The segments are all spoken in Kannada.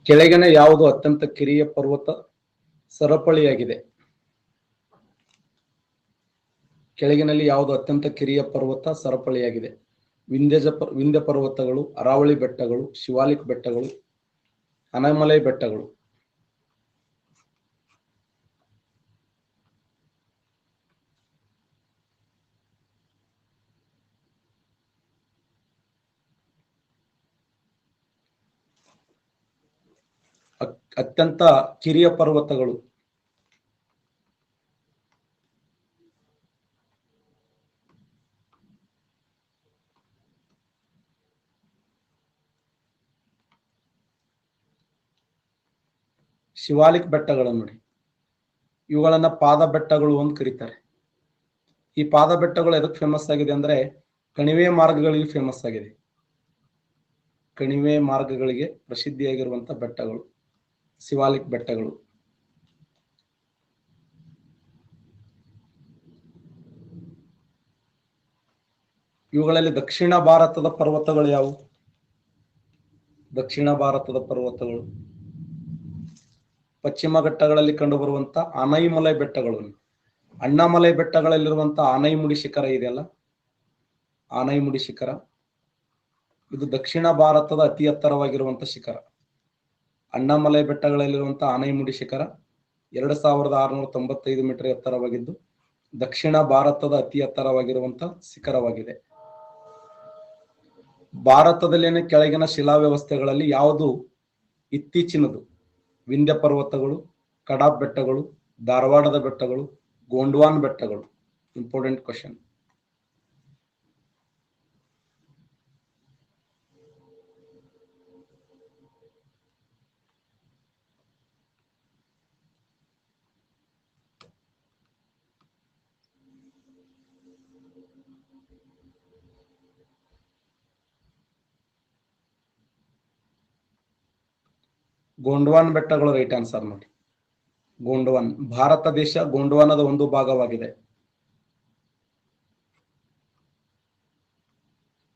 ಕೆಳಗಿನ ಯಾವುದು ಅತ್ಯಂತ ಕಿರಿಯ ಪರ್ವತ ಸರಪಳಿಯಾಗಿದೆ? ಕೆಳಗಿನಲ್ಲಿ ಯಾವುದು ಅತ್ಯಂತ ಕಿರಿಯ ಪರ್ವತ ಸರಪಳಿಯಾಗಿದೆ? ವಿಂಧ್ಯ ಪರ್ವತಗಳು, ಅರಾವಳಿ ಬೆಟ್ಟಗಳು, ಶಿವಾಲಿಕ್ ಬೆಟ್ಟಗಳು, ಅನೈಮಲೈ ಬೆಟ್ಟಗಳು. ಅತ್ಯಂತ ಕಿರಿಯ ಪರ್ವತಗಳು ಶಿವಾಲಿಕ್ ಬೆಟ್ಟಗಳು ನೋಡಿ. ಇವುಗಳನ್ನ ಪಾದ ಬೆಟ್ಟಗಳು ಅಂತ ಕರೀತಾರೆ. ಈ ಪಾದ ಬೆಟ್ಟಗಳು ಎದಕ್ಕೆ ಫೇಮಸ್ ಆಗಿದೆ ಅಂದ್ರೆ ಕಣಿವೆ ಮಾರ್ಗಗಳಿಗೆ ಫೇಮಸ್ ಆಗಿದೆ. ಕಣಿವೆ ಮಾರ್ಗಗಳಿಗೆ ಪ್ರಸಿದ್ಧಿಯಾಗಿರುವಂತಹ ಬೆಟ್ಟಗಳು ಶಿವಾಲಿಕ್ ಬೆಟ್ಟಗಳು. ಇವುಗಳಲ್ಲಿ ದಕ್ಷಿಣ ಭಾರತದ ಪರ್ವತಗಳು ಯಾವುವು? ದಕ್ಷಿಣ ಭಾರತದ ಪರ್ವತಗಳು ಪಶ್ಚಿಮ ಘಟ್ಟಗಳಲ್ಲಿ ಕಂಡುಬರುವಂತ ಆನೈಮಲೈ ಬೆಟ್ಟಗಳು. ಅಣ್ಣಾಮಲೈ ಬೆಟ್ಟಗಳಲ್ಲಿರುವಂತಹ ಆನೈಮುಡಿ ಶಿಖರ ಇದೆಯಲ್ಲ, ಆನೈಮುಡಿ ಶಿಖರ ಇದು ದಕ್ಷಿಣ ಭಾರತದ ಅತಿ ಎತ್ತರವಾಗಿರುವಂತಹ ಶಿಖರ. ಅಣ್ಣಾಮಲೈ ಬೆಟ್ಟಗಳಲ್ಲಿರುವಂತಹ ಆನೈಮುಡಿ ಶಿಖರ 2695 ಮೀಟರ್ ಎತ್ತರವಾಗಿದ್ದು ದಕ್ಷಿಣ ಭಾರತದ ಅತಿ ಎತ್ತರವಾಗಿರುವಂತಹ ಶಿಖರವಾಗಿದೆ. ಭಾರತದಲ್ಲಿನ ಕೆಳಗಿನ ಶಿಲಾ ವ್ಯವಸ್ಥೆಗಳಲ್ಲಿ ಯಾವುದು ಇತ್ತೀಚಿನದು? ವಿಂಧ್ಯ ಪರ್ವತಗಳು, ಕಡಾಪ್ ಬೆಟ್ಟಗಳು, ಧಾರವಾಡದ ಬೆಟ್ಟಗಳು, ಗೋಂಡ್ವಾನ್ ಬೆಟ್ಟಗಳು. Important question. ಗೋಂಡ್ವಾನ್ ಬೆಟ್ಟಗಳು ರೈಟ್ ಆನ್ಸರ್ ನೋಡಿ. ಗೋಂಡ್ವಾನ್ ಭಾರತ ದೇಶ ಗೋಂಡ್ವಾನದ ಒಂದು ಭಾಗವಾಗಿದೆ.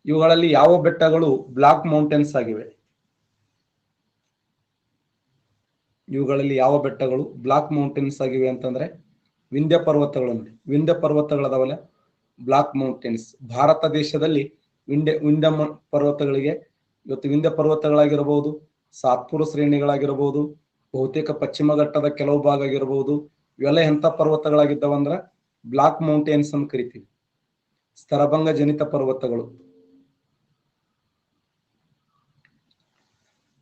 ಇವುಗಳಲ್ಲಿ ಯಾವ ಬೆಟ್ಟಗಳು ಬ್ಲಾಕ್ ಮೌಂಟೇನ್ಸ್ ಆಗಿವೆ? ಇವುಗಳಲ್ಲಿ ಯಾವ ಬೆಟ್ಟಗಳು ಬ್ಲಾಕ್ ಮೌಂಟೇನ್ಸ್ ಆಗಿವೆ ಅಂತಂದ್ರೆ ವಿಂಧ್ಯ ಪರ್ವತಗಳು ನೋಡಿ. ವಿಂಧ್ಯ ಪರ್ವತಗಳದಾವಲ್ಲ ಬ್ಲಾಕ್ ಮೌಂಟೇನ್ಸ್. ಭಾರತ ದೇಶದಲ್ಲಿ ವಿಂಧ್ಯ ಪರ್ವತಗಳಿಗೆ ಇವತ್ತು ವಿಂಧ್ಯ ಪರ್ವತಗಳಾಗಿರಬಹುದು, ಸಾತ್ಪುರ ಶ್ರೇಣಿಗಳಾಗಿರಬಹುದು, ಬಹುತೇಕ ಪಶ್ಚಿಮ ಘಟ್ಟದ ಕೆಲವು ಭಾಗ ಆಗಿರಬಹುದು. ಇವೆಲ್ಲ ಎಂಥ ಪರ್ವತಗಳಾಗಿದ್ದಾವಂದ್ರ ಬ್ಲಾಕ್ ಮೌಂಟೇನ್ಸ್ ಅಂತ ಕರಿತೀವಿ. ಸ್ತರಭಂಗ ಜನಿತ ಪರ್ವತಗಳು.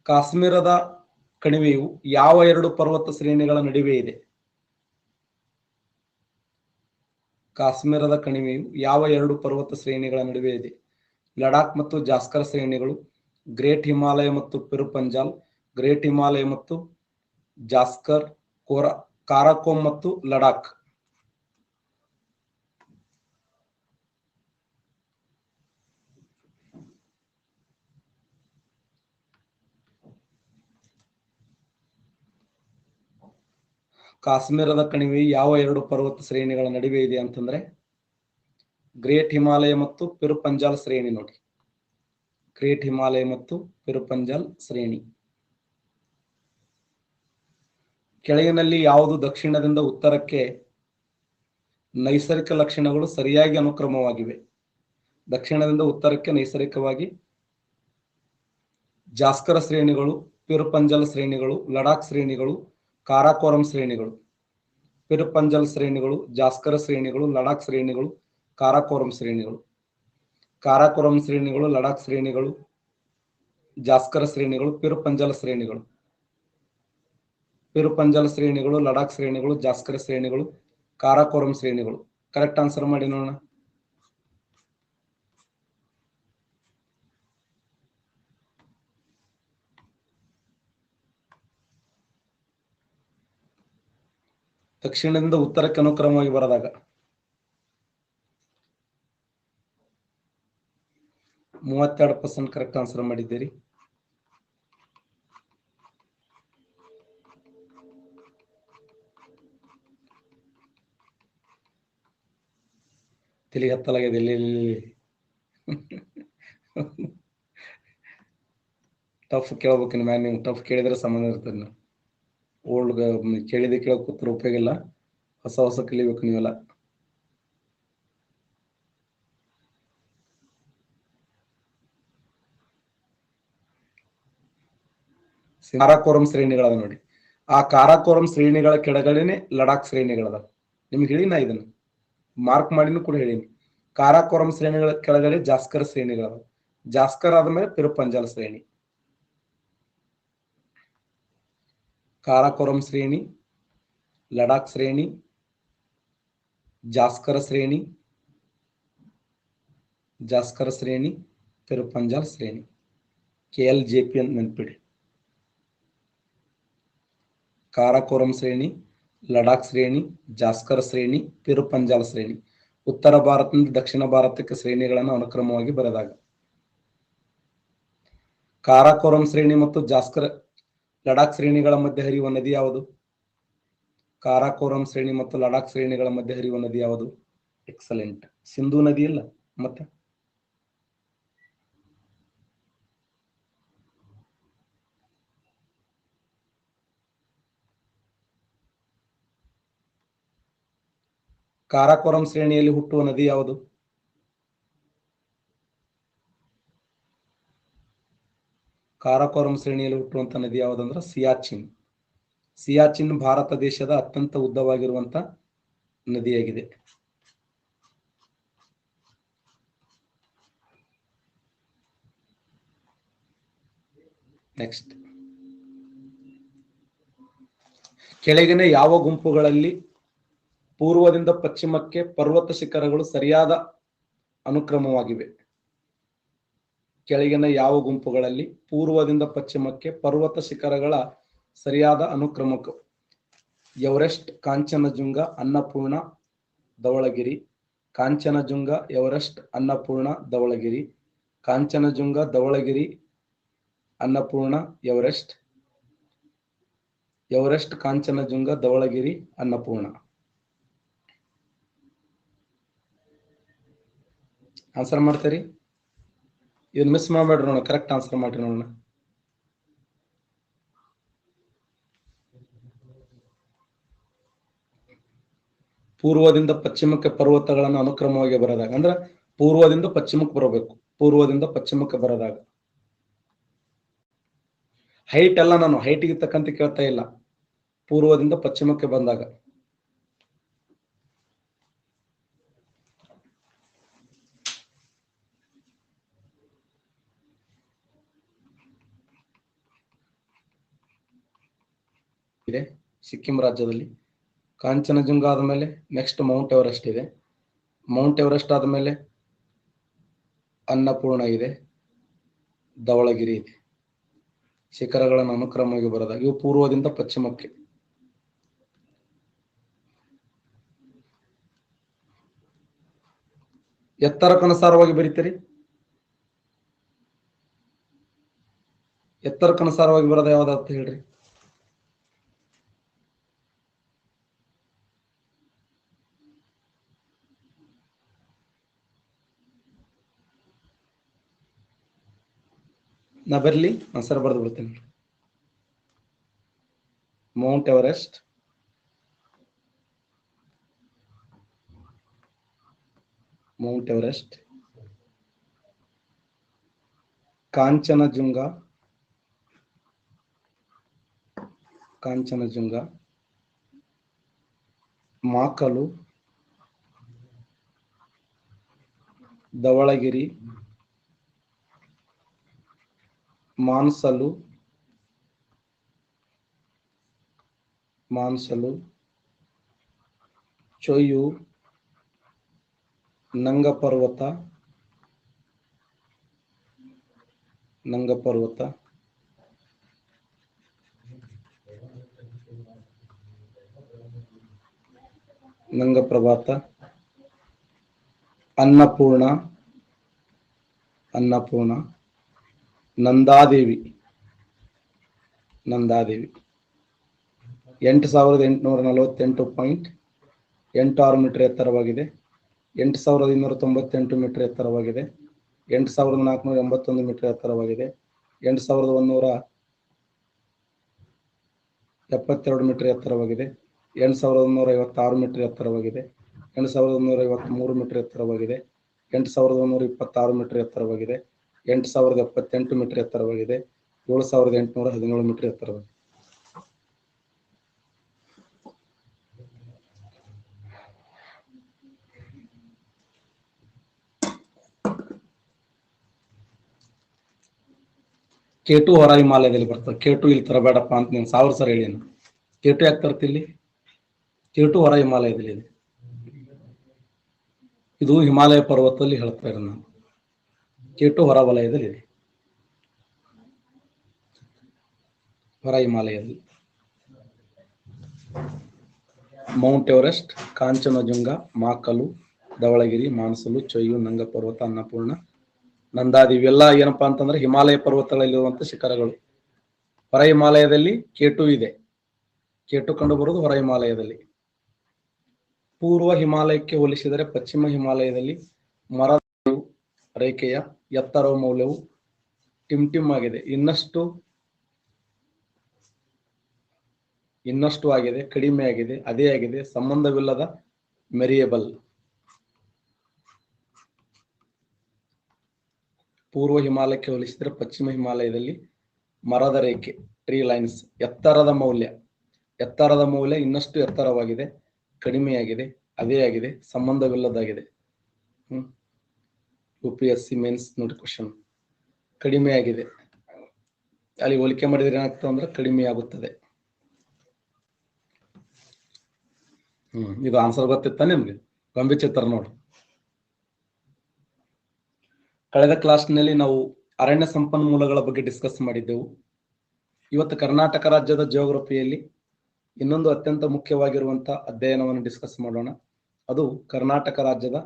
ಕಾಶ್ಮೀರದ ಕಣಿವೆಯು ಯಾವ ಎರಡು ಪರ್ವತ ಶ್ರೇಣಿಗಳ ನಡುವೆ ಇದೆ? ಕಾಶ್ಮೀರದ ಕಣಿವೆಯು ಯಾವ ಎರಡು ಪರ್ವತ ಶ್ರೇಣಿಗಳ ನಡುವೆ ಇದೆ? ಲಡಾಖ್ ಮತ್ತು ಜಾಸ್ಕರ್ ಶ್ರೇಣಿಗಳು, ಗ್ರೇಟ್ ಹಿಮಾಲಯ ಮತ್ತು ಪಿರುಪಂಜಾಲ್, ಗ್ರೇಟ್ ಹಿಮಾಲಯ ಮತ್ತು ಜಾಸ್ಕರ್, ಕಾರಾಕೋಮ್ ಮತ್ತು ಲಡಾಖ್. ಕಾಶ್ಮೀರದ ಕಣಿವೆ ಯಾವ ಎರಡು ಪರ್ವತ ಶ್ರೇಣಿಗಳ ನಡುವೆ ಇದೆ ಅಂತಂದ್ರೆ ಗ್ರೇಟ್ ಹಿಮಾಲಯ ಮತ್ತು ಪಿರುಪಂಜಾಲ್ ಶ್ರೇಣಿ ನೋಡಿ. ಗ್ರೇಟ್ ಹಿಮಾಲಯ ಮತ್ತು ಪಿರುಪಂಜಾಲ್ ಶ್ರೇಣಿ. ಕೆಳಗಿನಲ್ಲಿ ಯಾವುದು ದಕ್ಷಿಣದಿಂದ ಉತ್ತರಕ್ಕೆ ನೈಸರ್ಗಿಕ ಲಕ್ಷಣಗಳು ಸರಿಯಾಗಿ ಅನುಕ್ರಮವಾಗಿವೆ? ದಕ್ಷಿಣದಿಂದ ಉತ್ತರಕ್ಕೆ ನೈಸರ್ಗಿಕವಾಗಿ ಜಾಸ್ಕರ ಶ್ರೇಣಿಗಳು, ಪಿರುಪಂಜಲ್ ಶ್ರೇಣಿಗಳು, ಲಡಾಖ್ ಶ್ರೇಣಿಗಳು, ಕಾರಾಕೋರಂ ಶ್ರೇಣಿಗಳು. ಪಿರುಪಂಜಲ್ ಶ್ರೇಣಿಗಳು, ಜಾಸ್ಕರ ಶ್ರೇಣಿಗಳು, ಲಡಾಖ್ ಶ್ರೇಣಿಗಳು, ಕಾರಾಕೋರಂ ಶ್ರೇಣಿಗಳು. ಕಾರಾಕೋರಂ ಶ್ರೇಣಿಗಳು, ಲಡಾಖ್ ಶ್ರೇಣಿಗಳು, ಜಾಸ್ಕರ ಶ್ರೇಣಿಗಳು, ಪಿರುಪಂಜಲ್ ಶ್ರೇಣಿಗಳು. ಪಿರುಪಂಜಲ್ ಶ್ರೇಣಿಗಳು, ಲಡಾಖ್ ಶ್ರೇಣಿಗಳು, ಜಾಸ್ಕರ ಶ್ರೇಣಿಗಳು, ಕಾರಾಕೋರಂ ಶ್ರೇಣಿಗಳು. ಕರೆಕ್ಟ್ ಆನ್ಸರ್ ಮಾಡಿ ನೋಡೋಣ. ದಕ್ಷಿಣದಿಂದ ಉತ್ತರಕ್ಕೆ ಅನುಕ್ರಮವಾಗಿ ಬರದಾಗ 32% ಕರೆಕ್ಟ್ ಆನ್ಸರ್ ಮಾಡಿದ್ದೀರಿ. ತಲೆ ಹತ್ತಲಾಗಿದೆ ಇಲ್ಲಿ ಟಫ್ ಕೇಳ್ಬೇಕಿನ ಮ್ಯಾನ್, ನೀವು ಟಫ್ ಕೇಳಿದ್ರೆ ಸಂಬಂಧ ಇರ್ತದೆ. ನೀವು ಓಲ್ಡ್ ಕೇಳಿದೆ ಕೇಳಕ್ ಕೂತ್ರ ಉಪಯೋಗ ಇಲ್ಲ, ಹೊಸ ಹೊಸ ಕಲಿಬೇಕು ನೀವೆಲ್ಲ. ಕಾರಾಕೋರಂ ಶ್ರೇಣಿಗಳದ ನೋಡಿ, ಆ ಕಾರಾಕೋರಂ ಶ್ರೇಣಿಗಳ ಕೆಳಗಡೆನೆ ಲಡಾಖ್ ಶ್ರೇಣಿಗಳದ. ನಿಮ್ಗೆ ಹೇಳಿ, ನಾ ಇದನ್ನ ಮಾರ್ಕ್ ಮಾಡಿನೂ ಕೂಡ ಹೇಳಿನಿ. ಕಾರಾಕೋರಂ ಶ್ರೇಣಿಗಳ ಕೆಳಗಡೆ ಜಾಸ್ಕರ್ ಶ್ರೇಣಿಗಳದ. ಜಾಸ್ಕರ್ ಆದ್ಮೇಲೆ ಪಿರುಪಂಜಾಲ್ ಶ್ರೇಣಿ. ಕಾರಾಕೋರಂ ಶ್ರೇಣಿ, ಲಡಾಖ್ ಶ್ರೇಣಿ, ಜಾಸ್ಕರ್ ಶ್ರೇಣಿ, ಜಾಸ್ಕರ್ ಶ್ರೇಣಿ, ಪಿರುಪಂಜಾಲ್ ಶ್ರೇಣಿ. KLJP ಅಂತ ನೆನ್ಪಿಡಿ. ಕಾರಾಕೋರಂ ಶ್ರೇಣಿ, ಲಡಾಖ್ ಶ್ರೇಣಿ, ಜಾಸ್ಕರ್ ಶ್ರೇಣಿ, ಪಿರುಪಂಜಾಲ್ ಶ್ರೇಣಿ. ಉತ್ತರ ಭಾರತದಿಂದ ದಕ್ಷಿಣ ಭಾರತಕ್ಕೆ ಶ್ರೇಣಿಗಳನ್ನು ಅನುಕ್ರಮವಾಗಿ ಬರೆದಾಗ ಕಾರಾಕೋರಂ ಶ್ರೇಣಿ ಮತ್ತು ಜಾಸ್ಕರ್ ಲಡಾಖ್ ಶ್ರೇಣಿಗಳ ಮಧ್ಯೆ ಹರಿಯುವ ನದಿ ಯಾವುದು? ಕಾರಾಕೋರಂ ಶ್ರೇಣಿ ಮತ್ತು ಲಡಾಖ್ ಶ್ರೇಣಿಗಳ ಮಧ್ಯೆ ಹರಿಯುವ ನದಿ ಯಾವುದು? ಎಕ್ಸಲೆಂಟ್, ಸಿಂಧೂ ನದಿ ಇಲ್ಲ ಮತ್ತೆ. ಕಾರಾಕೋರಂ ಶ್ರೇಣಿಯಲ್ಲಿ ಹುಟ್ಟುವ ನದಿ ಯಾವುದು? ಕಾರಾಕೋರಂ ಶ್ರೇಣಿಯಲ್ಲಿ ಹುಟ್ಟುವಂತ ನದಿ ಯಾವುದಂದ್ರೆ ಸಿಯಾಚಿನ್. ಸಿಯಾಚಿನ್ ಭಾರತ ದೇಶದ ಅತ್ಯಂತ ಉದ್ದವಾಗಿರುವಂತ ನದಿಯಾಗಿದೆ. ನೆಕ್ಸ್ಟ್, ಕೆಳಗಿನ ಯಾವ ಗುಂಪುಗಳಲ್ಲಿ ಪೂರ್ವದಿಂದ ಪಶ್ಚಿಮಕ್ಕೆ ಪರ್ವತ ಶಿಖರಗಳು ಸರಿಯಾದ ಅನುಕ್ರಮವಾಗಿವೆ? ಕೆಳಗಿನ ಯಾವ ಗುಂಪುಗಳಲ್ಲಿ ಪೂರ್ವದಿಂದ ಪಶ್ಚಿಮಕ್ಕೆ ಪರ್ವತ ಶಿಖರಗಳ ಸರಿಯಾದ ಅನುಕ್ರಮಕ? Everest, Kanchenjunga, Annapurna, Dhaulagiri. Kanchenjunga, Everest, Annapurna, Dhaulagiri. Kanchenjunga, Dhaulagiri, Annapurna, Everest. Everest, Kanchenjunga, Dhaulagiri, Annapurna. Answer ಮಾಡ್ತೀರಿ? ಇದನ್ನ ಮಿಸ್ ಮಾಡ್ಬೇಡ್ರಿ ನೋಡ, ಕರೆಕ್ಟ್ ಆನ್ಸರ್ ಮಾಡ್ರಿ ನೋಡೋಣ. ಪೂರ್ವದಿಂದ ಪಶ್ಚಿಮಕ್ಕೆ ಪರ್ವತಗಳನ್ನು ಅನುಕ್ರಮವಾಗಿ ಬರದಾಗ, ಅಂದ್ರೆ ಪೂರ್ವದಿಂದ ಪಶ್ಚಿಮಕ್ಕೆ ಬರಬೇಕು. ಪೂರ್ವದಿಂದ ಪಶ್ಚಿಮಕ್ಕೆ ಬರದಾಗ ಹೈಟ್ ಎಲ್ಲ ನಾನು ಹೈಟ್ಗೆ ತಕ್ಕಂತೆ ಕೇಳ್ತಾ ಇಲ್ಲ. ಪೂರ್ವದಿಂದ ಪಶ್ಚಿಮಕ್ಕೆ ಬಂದಾಗ ಇದೆ ಸಿಕ್ಕಿಂ ರಾಜ್ಯದಲ್ಲಿ. ಕಾಂಚನಜುಂಗ ಆದಮೇಲೆ ನೆಕ್ಸ್ಟ್ ಮೌಂಟ್ ಎವರೆಸ್ಟ್ ಇದೆ. ಮೌಂಟ್ ಎವರೆಸ್ಟ್ ಆದಮೇಲೆ ಅನ್ನಪೂರ್ಣ ಇದೆ, ಧವಳಗಿರಿ ಇದೆ. ಶಿಖರಗಳನ್ನು ಅನುಕ್ರಮವಾಗಿ ಬರದಾಗ ಇವು ಪೂರ್ವದಿಂದ ಪಶ್ಚಿಮಕ್ಕೆ. ಎತ್ತರಕ್ಕನುಸಾರವಾಗಿ ಬರೀತೀರಿ? ಎತ್ತರಕ್ಕನುಸಾರವಾಗಿ ಬರೋದ ಯಾವ್ದಾಗ್ತ ಹೇಳ್ರಿ? ನಾ ಬರ್ಲಿ ಆನ್ಸರ್ ಬರೆದು ಬಿಡ್ತೀನಿ. Mount Everest, Mount Everest, Kanchenjunga, Kanchenjunga, ಮಾಕಲು, Dhavalagiri, ಮಾನ್ಸಲು, ಮಾನ್ಸಲು, ಚೊಯ್ಯು, ನಂಗಪರ್ವತ, ನಂಗಪರ್ವತ, ನಂಗಪ್ರಭಾತ, Annapurna, Annapurna, Nanda Devi, Nanda Devi. 8848.86 metre ಎತ್ತರವಾಗಿದೆ. 8298 metre ಎತ್ತರವಾಗಿದೆ. 8481 metre ಎತ್ತರವಾಗಿದೆ. 8,172 metre ಎತ್ತರವಾಗಿದೆ. 8,156 metre ಎತ್ತರವಾಗಿದೆ. 8,153 metre ಎತ್ತರವಾಗಿದೆ. 8,126 metre ಎತ್ತರವಾಗಿದೆ. 8,078 metre ಎತ್ತರವಾಗಿದೆ. 7,817 metre ಎತ್ತರವಾಗಿದೆ. K2 ಹೊರ ಹಿಮಾಲಯದಲ್ಲಿ ಬರ್ತದೆ. K2 ಇಲ್ಲಿ ತರಬೇಡಪ್ಪ ಅಂತ ನೀನು 1000 ಸಲ ಹೇಳಿ. K2 ಯಾಕೆ ತರ್ತಿಲ್ಲಿ? K2 ಹೊರ ಹಿಮಾಲಯದಲ್ಲಿ ಇದೆ. ಇದು ಹಿಮಾಲಯ ಪರ್ವತದಲ್ಲಿ ಹೇಳ್ತಾ ಇರೋದು ನಾನು. K2 ಹೊರ ವಲಯದಲ್ಲಿ ಇದೆ, ಹೊರ ಹಿಮಾಲಯದಲ್ಲಿ. ಮೌಂಟ್ ಎವರೆಸ್ಟ್, ಕಾಂಚನಜುಂಗ, ಮಾಕಲು, ಧವಳಗಿರಿ, ಮಾನಸಲು, ಚೊಯ್ಯು, ನಂಗ ಪರ್ವತ, ಅನ್ನಪೂರ್ಣ, ನಂದಾದಿ ಇವೆಲ್ಲ ಏನಪ್ಪಾ ಅಂತಂದ್ರೆ ಹಿಮಾಲಯ ಪರ್ವತಗಳಲ್ಲಿರುವಂತ ಶಿಖರಗಳು. ಹೊರ ಹಿಮಾಲಯದಲ್ಲಿ K2 ಇದೆ. K2 ಕಂಡು ಬರುವುದು ಹೊರ ಹಿಮಾಲಯದಲ್ಲಿ. ಪೂರ್ವ ಹಿಮಾಲಯಕ್ಕೆ ಹೋಲಿಸಿದರೆ ಪಶ್ಚಿಮ ಹಿಮಾಲಯದಲ್ಲಿ ಮರದ ರೇಖೆಯ ಎತ್ತರವ ಮೌಲ್ಯವು ಟಿಮ್ ಆಗಿದೆ. ಇನ್ನಷ್ಟು ಆಗಿದೆ, ಕಡಿಮೆ ಆಗಿದೆ, ಅದೇ ಆಗಿದೆ, ಸಂಬಂಧವಿಲ್ಲದ ಮೆರಿಯಬಲ್. ಪೂರ್ವ ಹಿಮಾಲಯಕ್ಕೆ ಹೋಲಿಸಿದರೆ ಪಶ್ಚಿಮ ಹಿಮಾಲಯದಲ್ಲಿ ಮರದ ರೇಖೆ, ಟ್ರೀ ಲೈನ್ಸ್, ಎತ್ತರದ ಮೌಲ್ಯ ಇನ್ನಷ್ಟು ಎತ್ತರವಾಗಿದೆ, ಕಡಿಮೆಯಾಗಿದೆ, ಅದೇ ಆಗಿದೆ, ಸಂಬಂಧವಿಲ್ಲದಾಗಿದೆ. UPSC ಮೇನ್ಸ್ ನೋಡಿ ಕ್ವಶನ್. ಕಡಿಮೆ ಆಗಿದೆ, ಅಲ್ಲಿ ಹೋಲಿಕೆ ಮಾಡಿದ್ರೆ ಏನಾಗ್ತದೆ ಅಂದ್ರೆ ಕಡಿಮೆ ಆಗುತ್ತದೆ. ಇದು ಆನ್ಸರ್ ಗೊತ್ತಿತ್ತ ನಿಮ್ಗೆ? ಗೊಂಬೆ ಚಿತ್ರ ನೋಡಿ. ಕಳೆದ ಕ್ಲಾಸ್ನಲ್ಲಿ ನಾವು ಅರಣ್ಯ ಸಂಪನ್ಮೂಲಗಳ ಬಗ್ಗೆ ಡಿಸ್ಕಸ್ ಮಾಡಿದ್ದೆವು. ಇವತ್ತು ಕರ್ನಾಟಕ ರಾಜ್ಯದ ಜಿಯೋಗ್ರಫಿಯಲ್ಲಿ ಇನ್ನೊಂದು ಅತ್ಯಂತ ಮುಖ್ಯವಾಗಿರುವಂತಹ ಅಧ್ಯಯನವನ್ನು ಡಿಸ್ಕಸ್ ಮಾಡೋಣ. ಅದು ಕರ್ನಾಟಕ ರಾಜ್ಯದ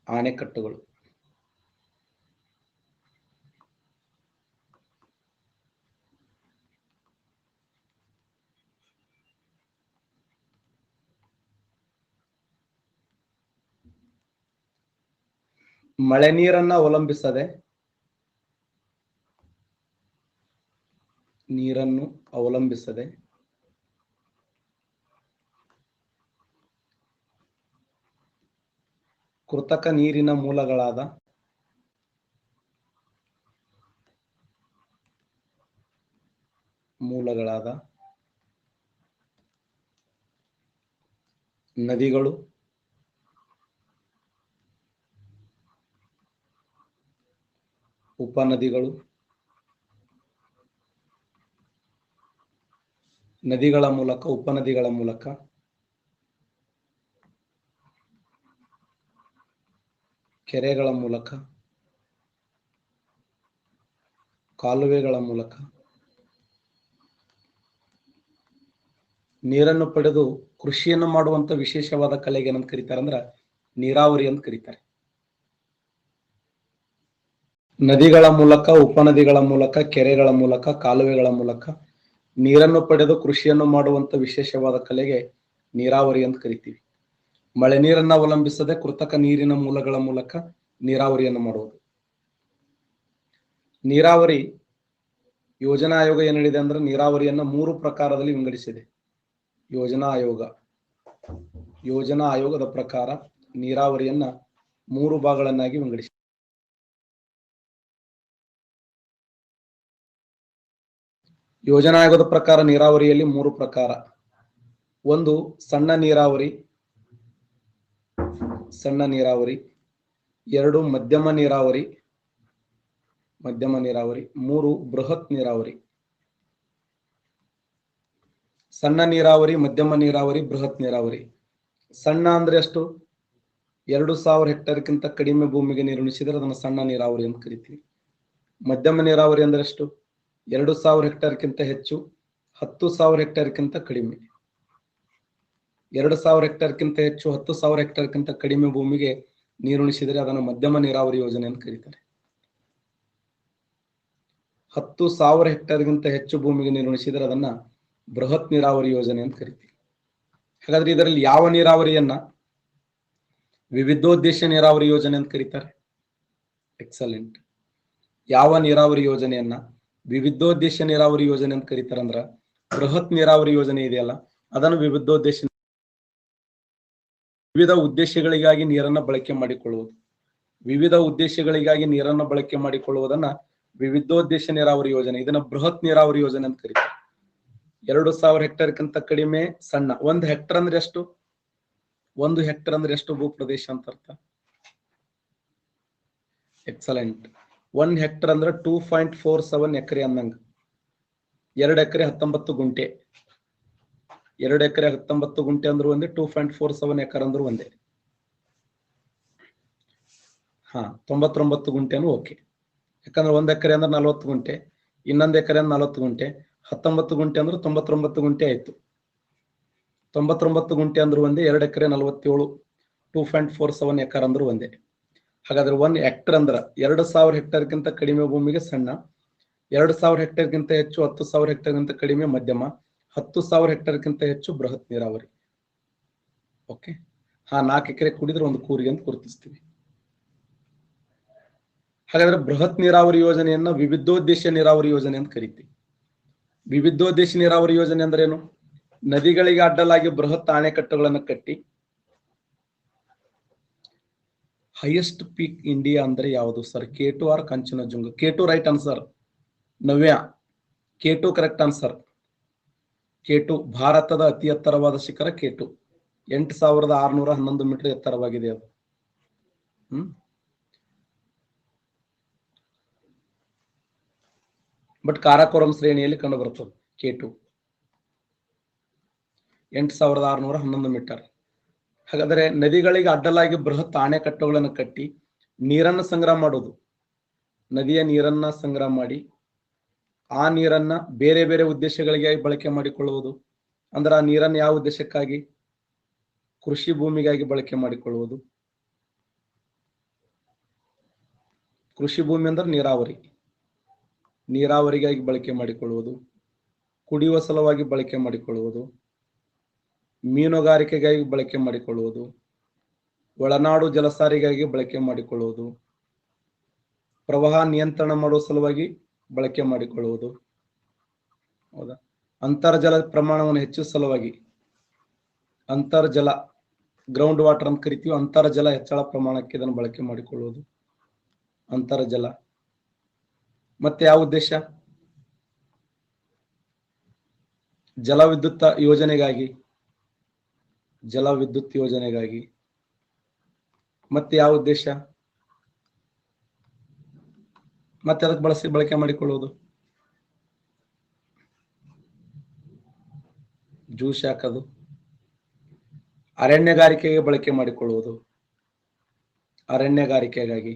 ಆಣೆಕಟ್ಟುಗಳು. ಮಳೆ ನೀರನ್ನ ಅವಲಂಬಿಸದೆ ಕೃತಕ ನೀರಿನ ಮೂಲಗಳಾದ ನದಿಗಳು, ಉಪನದಿಗಳು, ನದಿಗಳ ಮೂಲಕ, ಉಪನದಿಗಳ ಮೂಲಕ, ಕೆರೆಗಳ ಮೂಲಕ, ಕಾಲುವೆಗಳ ಮೂಲಕ ನೀರನ್ನು ಪಡೆದು ಕೃಷಿಯನ್ನು ಮಾಡುವಂತ ವಿಶೇಷವಾದ ಕಲೆಗೆ ಏನಂತ ಕರೀತಾರೆ ಅಂದ್ರೆ ನೀರಾವರಿ ಅಂತ ಕರೀತಾರೆ. ನದಿಗಳ ಮೂಲಕ, ಉಪನದಿಗಳ ಮೂಲಕ, ಕೆರೆಗಳ ಮೂಲಕ, ಕಾಲುವೆಗಳ ಮೂಲಕ ನೀರನ್ನು ಪಡೆದು ಕೃಷಿಯನ್ನು ಮಾಡುವಂತ ವಿಶೇಷವಾದ ಕಲೆಗೆ ನೀರಾವರಿ ಅಂತ ಕರಿತೀವಿ. ಮಳೆ ನೀರನ್ನ ಅವಲಂಬಿಸದೆ ಕೃತಕ ನೀರಿನ ಮೂಲಗಳ ಮೂಲಕ ನೀರಾವರಿಯನ್ನು ಮಾಡುವುದು. ನೀರಾವರಿ ಯೋಜನಾ ಆಯೋಗ ಏನ್ ಹೇಳಿದೆ ಅಂದ್ರೆ ನೀರಾವರಿಯನ್ನ 3 ಪ್ರಕಾರದಲ್ಲಿ ವಿಂಗಡಿಸಿದೆ. ಯೋಜನಾ ಆಯೋಗದ ಪ್ರಕಾರ ನೀರಾವರಿಯನ್ನ 3 ಭಾಗಗಳನ್ನಾಗಿ ವಿಂಗಡಿಸಿದೆ. ಯೋಜನಾ ಆಯೋಗದ ಪ್ರಕಾರ ನೀರಾವರಿಯಲ್ಲಿ 3 ಪ್ರಕಾರ. ಒಂದು ಸಣ್ಣ ನೀರಾವರಿ, 2 ಮಧ್ಯಮ ನೀರಾವರಿ, 3 ಬೃಹತ್ ನೀರಾವರಿ. ಸಣ್ಣ ನೀರಾವರಿ, ಮಧ್ಯಮ ನೀರಾವರಿ, ಬೃಹತ್ ನೀರಾವರಿ. ಸಣ್ಣ ಅಂದ್ರೆ ಎಷ್ಟು? 2,000 ಹೆಕ್ಟೇರ್ಗಿಂತ ಕಡಿಮೆ ಭೂಮಿಗೆ ನೀರುಣಿಸಿದರೆ ಅದನ್ನು ಸಣ್ಣ ನೀರಾವರಿ ಅಂತ ಕರಿತೀವಿ. ಮಧ್ಯಮ ನೀರಾವರಿ ಅಂದ್ರೆ ಎಷ್ಟು? 2,000 ಹೆಕ್ಟೇರ್ಗಿಂತ ಹೆಚ್ಚು, 10,000 ಹೆಕ್ಟೇರ್ಗಿಂತ ಕಡಿಮೆ. 2,000 ಹೆಕ್ಟೇರ್ಗಿಂತ ಹೆಚ್ಚು, 10,000 ಹೆಕ್ಟೇರ್ಗಿಂತ ಕಡಿಮೆ ಭೂಮಿಗೆ ನೀರುಣಿಸಿದರೆ ಅದನ್ನು ಮಧ್ಯಮ ನೀರಾವರಿ ಯೋಜನೆ ಅಂತ ಕರೀತಾರೆ. 10,000 ಹೆಕ್ಟೇರ್ಗಿಂತ ಹೆಚ್ಚು ಭೂಮಿಗೆ ನೀರುಣಿಸಿದರೆ ಅದನ್ನ ಬೃಹತ್ ನೀರಾವರಿ ಯೋಜನೆ ಅಂತ ಕರಿತೀವಿ. ಹಾಗಾದ್ರೆ ಇದರಲ್ಲಿ ಯಾವ ನೀರಾವರಿಯನ್ನ ವಿವಿಧೋದ್ದೇಶ ನೀರಾವರಿ ಯೋಜನೆ ಅಂತ ಕರೀತಾರೆ. ಎಕ್ಸಲೆಂಟ್. ಯಾವ ನೀರಾವರಿ ಯೋಜನೆಯನ್ನ ವಿವಿಧೋದ್ದೇಶ ನೀರಾವರಿ ಯೋಜನೆ ಅಂತ ಕರೀತಾರಂದ್ರ ಬೃಹತ್ ನೀರಾವರಿ ಯೋಜನೆ ಇದೆಯಲ್ಲ ಅದನ್ನು ವಿವಿಧೋದ್ದೇಶ, ವಿವಿಧ ಉದ್ದೇಶಗಳಿಗಾಗಿ ನೀರನ್ನ ಬಳಕೆ ಮಾಡಿಕೊಳ್ಳುವುದು, ವಿವಿಧ ಉದ್ದೇಶಗಳಿಗಾಗಿ ನೀರನ್ನು ಬಳಕೆ ಮಾಡಿಕೊಳ್ಳುವುದನ್ನ ವಿವಿಧೋದ್ದೇಶ ನೀರಾವರಿ ಯೋಜನೆ, ಇದನ್ನ ಬೃಹತ್ ನೀರಾವರಿ ಯೋಜನೆ ಅಂತ ಕರೀತಾರೆ. 2000 ಹೆಕ್ಟೇರ್ಕ್ಕಿಂತ ಕಡಿಮೆ ಸಣ್ಣ. 1 ಹೆಕ್ಟರ್ ಅಂದ್ರೆ ಎಷ್ಟು? 1 ಹೆಕ್ಟರ್ ಅಂದ್ರೆ ಎಷ್ಟು ಭೂಪ್ರದೇಶ ಅಂತ ಅರ್ಥ? ಎಕ್ಸಲೆಂಟ್. 1 ಹೆಕ್ಟರ್ ಅಂದ್ರೆ 2.47 ಎಕರೆ ಅಂದಂಗ. 2 ಎಕರೆ 19 ಗುಂಟೆ. 2 ಎಕರೆ 19 ಗುಂಟೆ ಅಂದ್ರೆ ಒಂದೇ, 2.47 ಎಕರೆ ಅಂದ್ರೆ ಒಂದೇ. 99 ಗುಂಟೆನು ಓಕೆ. ಯಾಕಂದ್ರೆ 1 ಎಕರೆ ಅಂದ್ರೆ 40 ಗುಂಟೆ, ಇನ್ನೊಂದು ಎಕರೆ ಅಂದ್ರೆ 40 ಗುಂಟೆ, 19 ಗುಂಟೆ ಅಂದ್ರೆ 99 ಗುಂಟೆ ಆಯ್ತು. 99 ಗುಂಟೆ ಅಂದ್ರೆ ಒಂದೇ, 2 ಎಕರೆ 47, 2.47 ಎಕರೆ ಅಂದ್ರೆ ಒಂದೇ. ಹಾಗಾದ್ರೆ 1 ಹೆಕ್ಟರ್ ಅಂದ್ರ 2000 ಹೆಕ್ಟೇರ್ಗಿಂತ ಕಡಿಮೆ ಭೂಮಿಗೆ ಸಣ್ಣ, 2000 ಹೆಕ್ಟೇರ್ಗಿಂತ ಹೆಚ್ಚು, 10,000 ಹೆಕ್ಟೇರ್ಗಿಂತ ಕಡಿಮೆ ಮಧ್ಯಮ, 10,000 ಹೆಕ್ಟೇರ್ಗಿಂತ ಹೆಚ್ಚು ಬೃಹತ್ ನೀರಾವರಿ. ಓಕೆ. 4 ಎಕರೆ ಕುಡಿದ್ರೆ ಒಂದು ಕೂರಿಗೆ ಅಂತ ಗುರುತಿಸ್ತೀವಿ. ಹಾಗಾದ್ರೆ ಬೃಹತ್ ನೀರಾವರಿ ಯೋಜನೆಯನ್ನ ವಿವಿಧೋದ್ದೇಶ ನೀರಾವರಿ ಯೋಜನೆ ಅಂತ ಕರಿತೀವಿ. ವಿವಿಧೋದ್ದೇಶ ನೀರಾವರಿ ಯೋಜನೆ ಅಂದ್ರೆ ಏನು? ನದಿಗಳಿಗೆ ಅಡ್ಡಲಾಗಿ ಬೃಹತ್ ಅಣೆಕಟ್ಟುಗಳನ್ನು ಕಟ್ಟಿ, ಹೈಯೆಸ್ಟ್ ಪೀಕ್ ಇಂಡಿಯಾ ಅಂದ್ರೆ ಯಾವುದು sir? K2 or Kanchenjunga? K2 right answer. Navya, K2 correct answer. K2 ಭಾರತದ ಅತಿ ಎತ್ತರವಾದ ಶಿಖರ K2, 8611 ಮೀಟರ್ ಎತ್ತರವಾಗಿದೆ ಅದು. ಬಟ್ ಕಾರಾಕೋರಂ ಶ್ರೇಣಿಯಲ್ಲಿ ಕಂಡು ಬರುತ್ತದೆ K2, 8611 ಮೀಟರ್. ಹಾಗಾದರೆ ನದಿಗಳಿಗೆ ಅಡ್ಡಲಾಗಿ ಬೃಹತ್ ಅಣೆಕಟ್ಟುಗಳನ್ನು ಕಟ್ಟಿ ನೀರನ್ನು ಸಂಗ್ರಹ ಮಾಡೋದು, ನದಿಯ ನೀರನ್ನ ಸಂಗ್ರಹ ಮಾಡಿ ಆ ನೀರನ್ನ ಬೇರೆ ಬೇರೆ ಉದ್ದೇಶಗಳಿಗೆ ಬಳಕೆ ಮಾಡಿಕೊಳ್ಳುವುದು. ಅಂದ್ರೆ ಆ ನೀರನ್ನು ಯಾವ ಉದ್ದೇಶಕ್ಕಾಗಿ? ಕೃಷಿ ಭೂಮಿಗಾಗಿ ಬಳಕೆ ಮಾಡಿಕೊಳ್ಳುವುದು. ಕೃಷಿ ಭೂಮಿ ಅಂದ್ರೆ ನೀರಾವರಿ, ನೀರಾವರಿಗಾಗಿ ಬಳಕೆ ಮಾಡಿಕೊಳ್ಳುವುದು, ಕುಡಿಯುವ ಸಲುವಾಗಿ ಬಳಕೆ ಮಾಡಿಕೊಳ್ಳುವುದು, ಮೀನುಗಾರಿಕೆಗಾಗಿ ಬಳಕೆ ಮಾಡಿಕೊಳ್ಳುವುದು, ಒಳನಾಡು ಜಲಸಾರಿಗಾಗಿ ಬಳಕೆ ಮಾಡಿಕೊಳ್ಳುವುದು, ಪ್ರವಾಹ ನಿಯಂತ್ರಣ ಮಾಡುವ ಸಲುವಾಗಿ ಬಳಕೆ ಮಾಡಿಕೊಳ್ಳುವುದು. ಹೌದಾ? ಅಂತರ್ಜಲ ಪ್ರಮಾಣವನ್ನು ಹೆಚ್ಚಿಸುವ ಸಲುವಾಗಿ, ಅಂತರ್ಜಲ ಗ್ರೌಂಡ್ ವಾಟರ್ ಅಂತ ಕರಿತೀವಿ, ಅಂತರ್ಜಲ ಹೆಚ್ಚಳ ಪ್ರಮಾಣಕ್ಕೆ ಇದನ್ನು ಬಳಕೆ ಮಾಡಿಕೊಳ್ಳುವುದು, ಅಂತರ್ಜಲ. ಮತ್ತೆ ಯಾವ ಉದ್ದೇಶ? ಜಲವಿದ್ಯುತ್ ಯೋಜನೆಗಾಗಿ, ಜಲವಿದ್ಯುತ್ ಯೋಜನೆಗಾಗಿ. ಮತ್ತೆ ಯಾವ ಉದ್ದೇಶ? ಮತ್ತೆ ಅದಕ್ಕೆ ಬಳಕೆ ಮಾಡಿಕೊಳ್ಳುವುದು, ಜ್ಯೂಸ್ ಹಾಕೋದು, ಅರಣ್ಯಗಾರಿಕೆಗೆ ಬಳಕೆ ಮಾಡಿಕೊಳ್ಳುವುದು, ಅರಣ್ಯಗಾರಿಕೆಗಾಗಿ.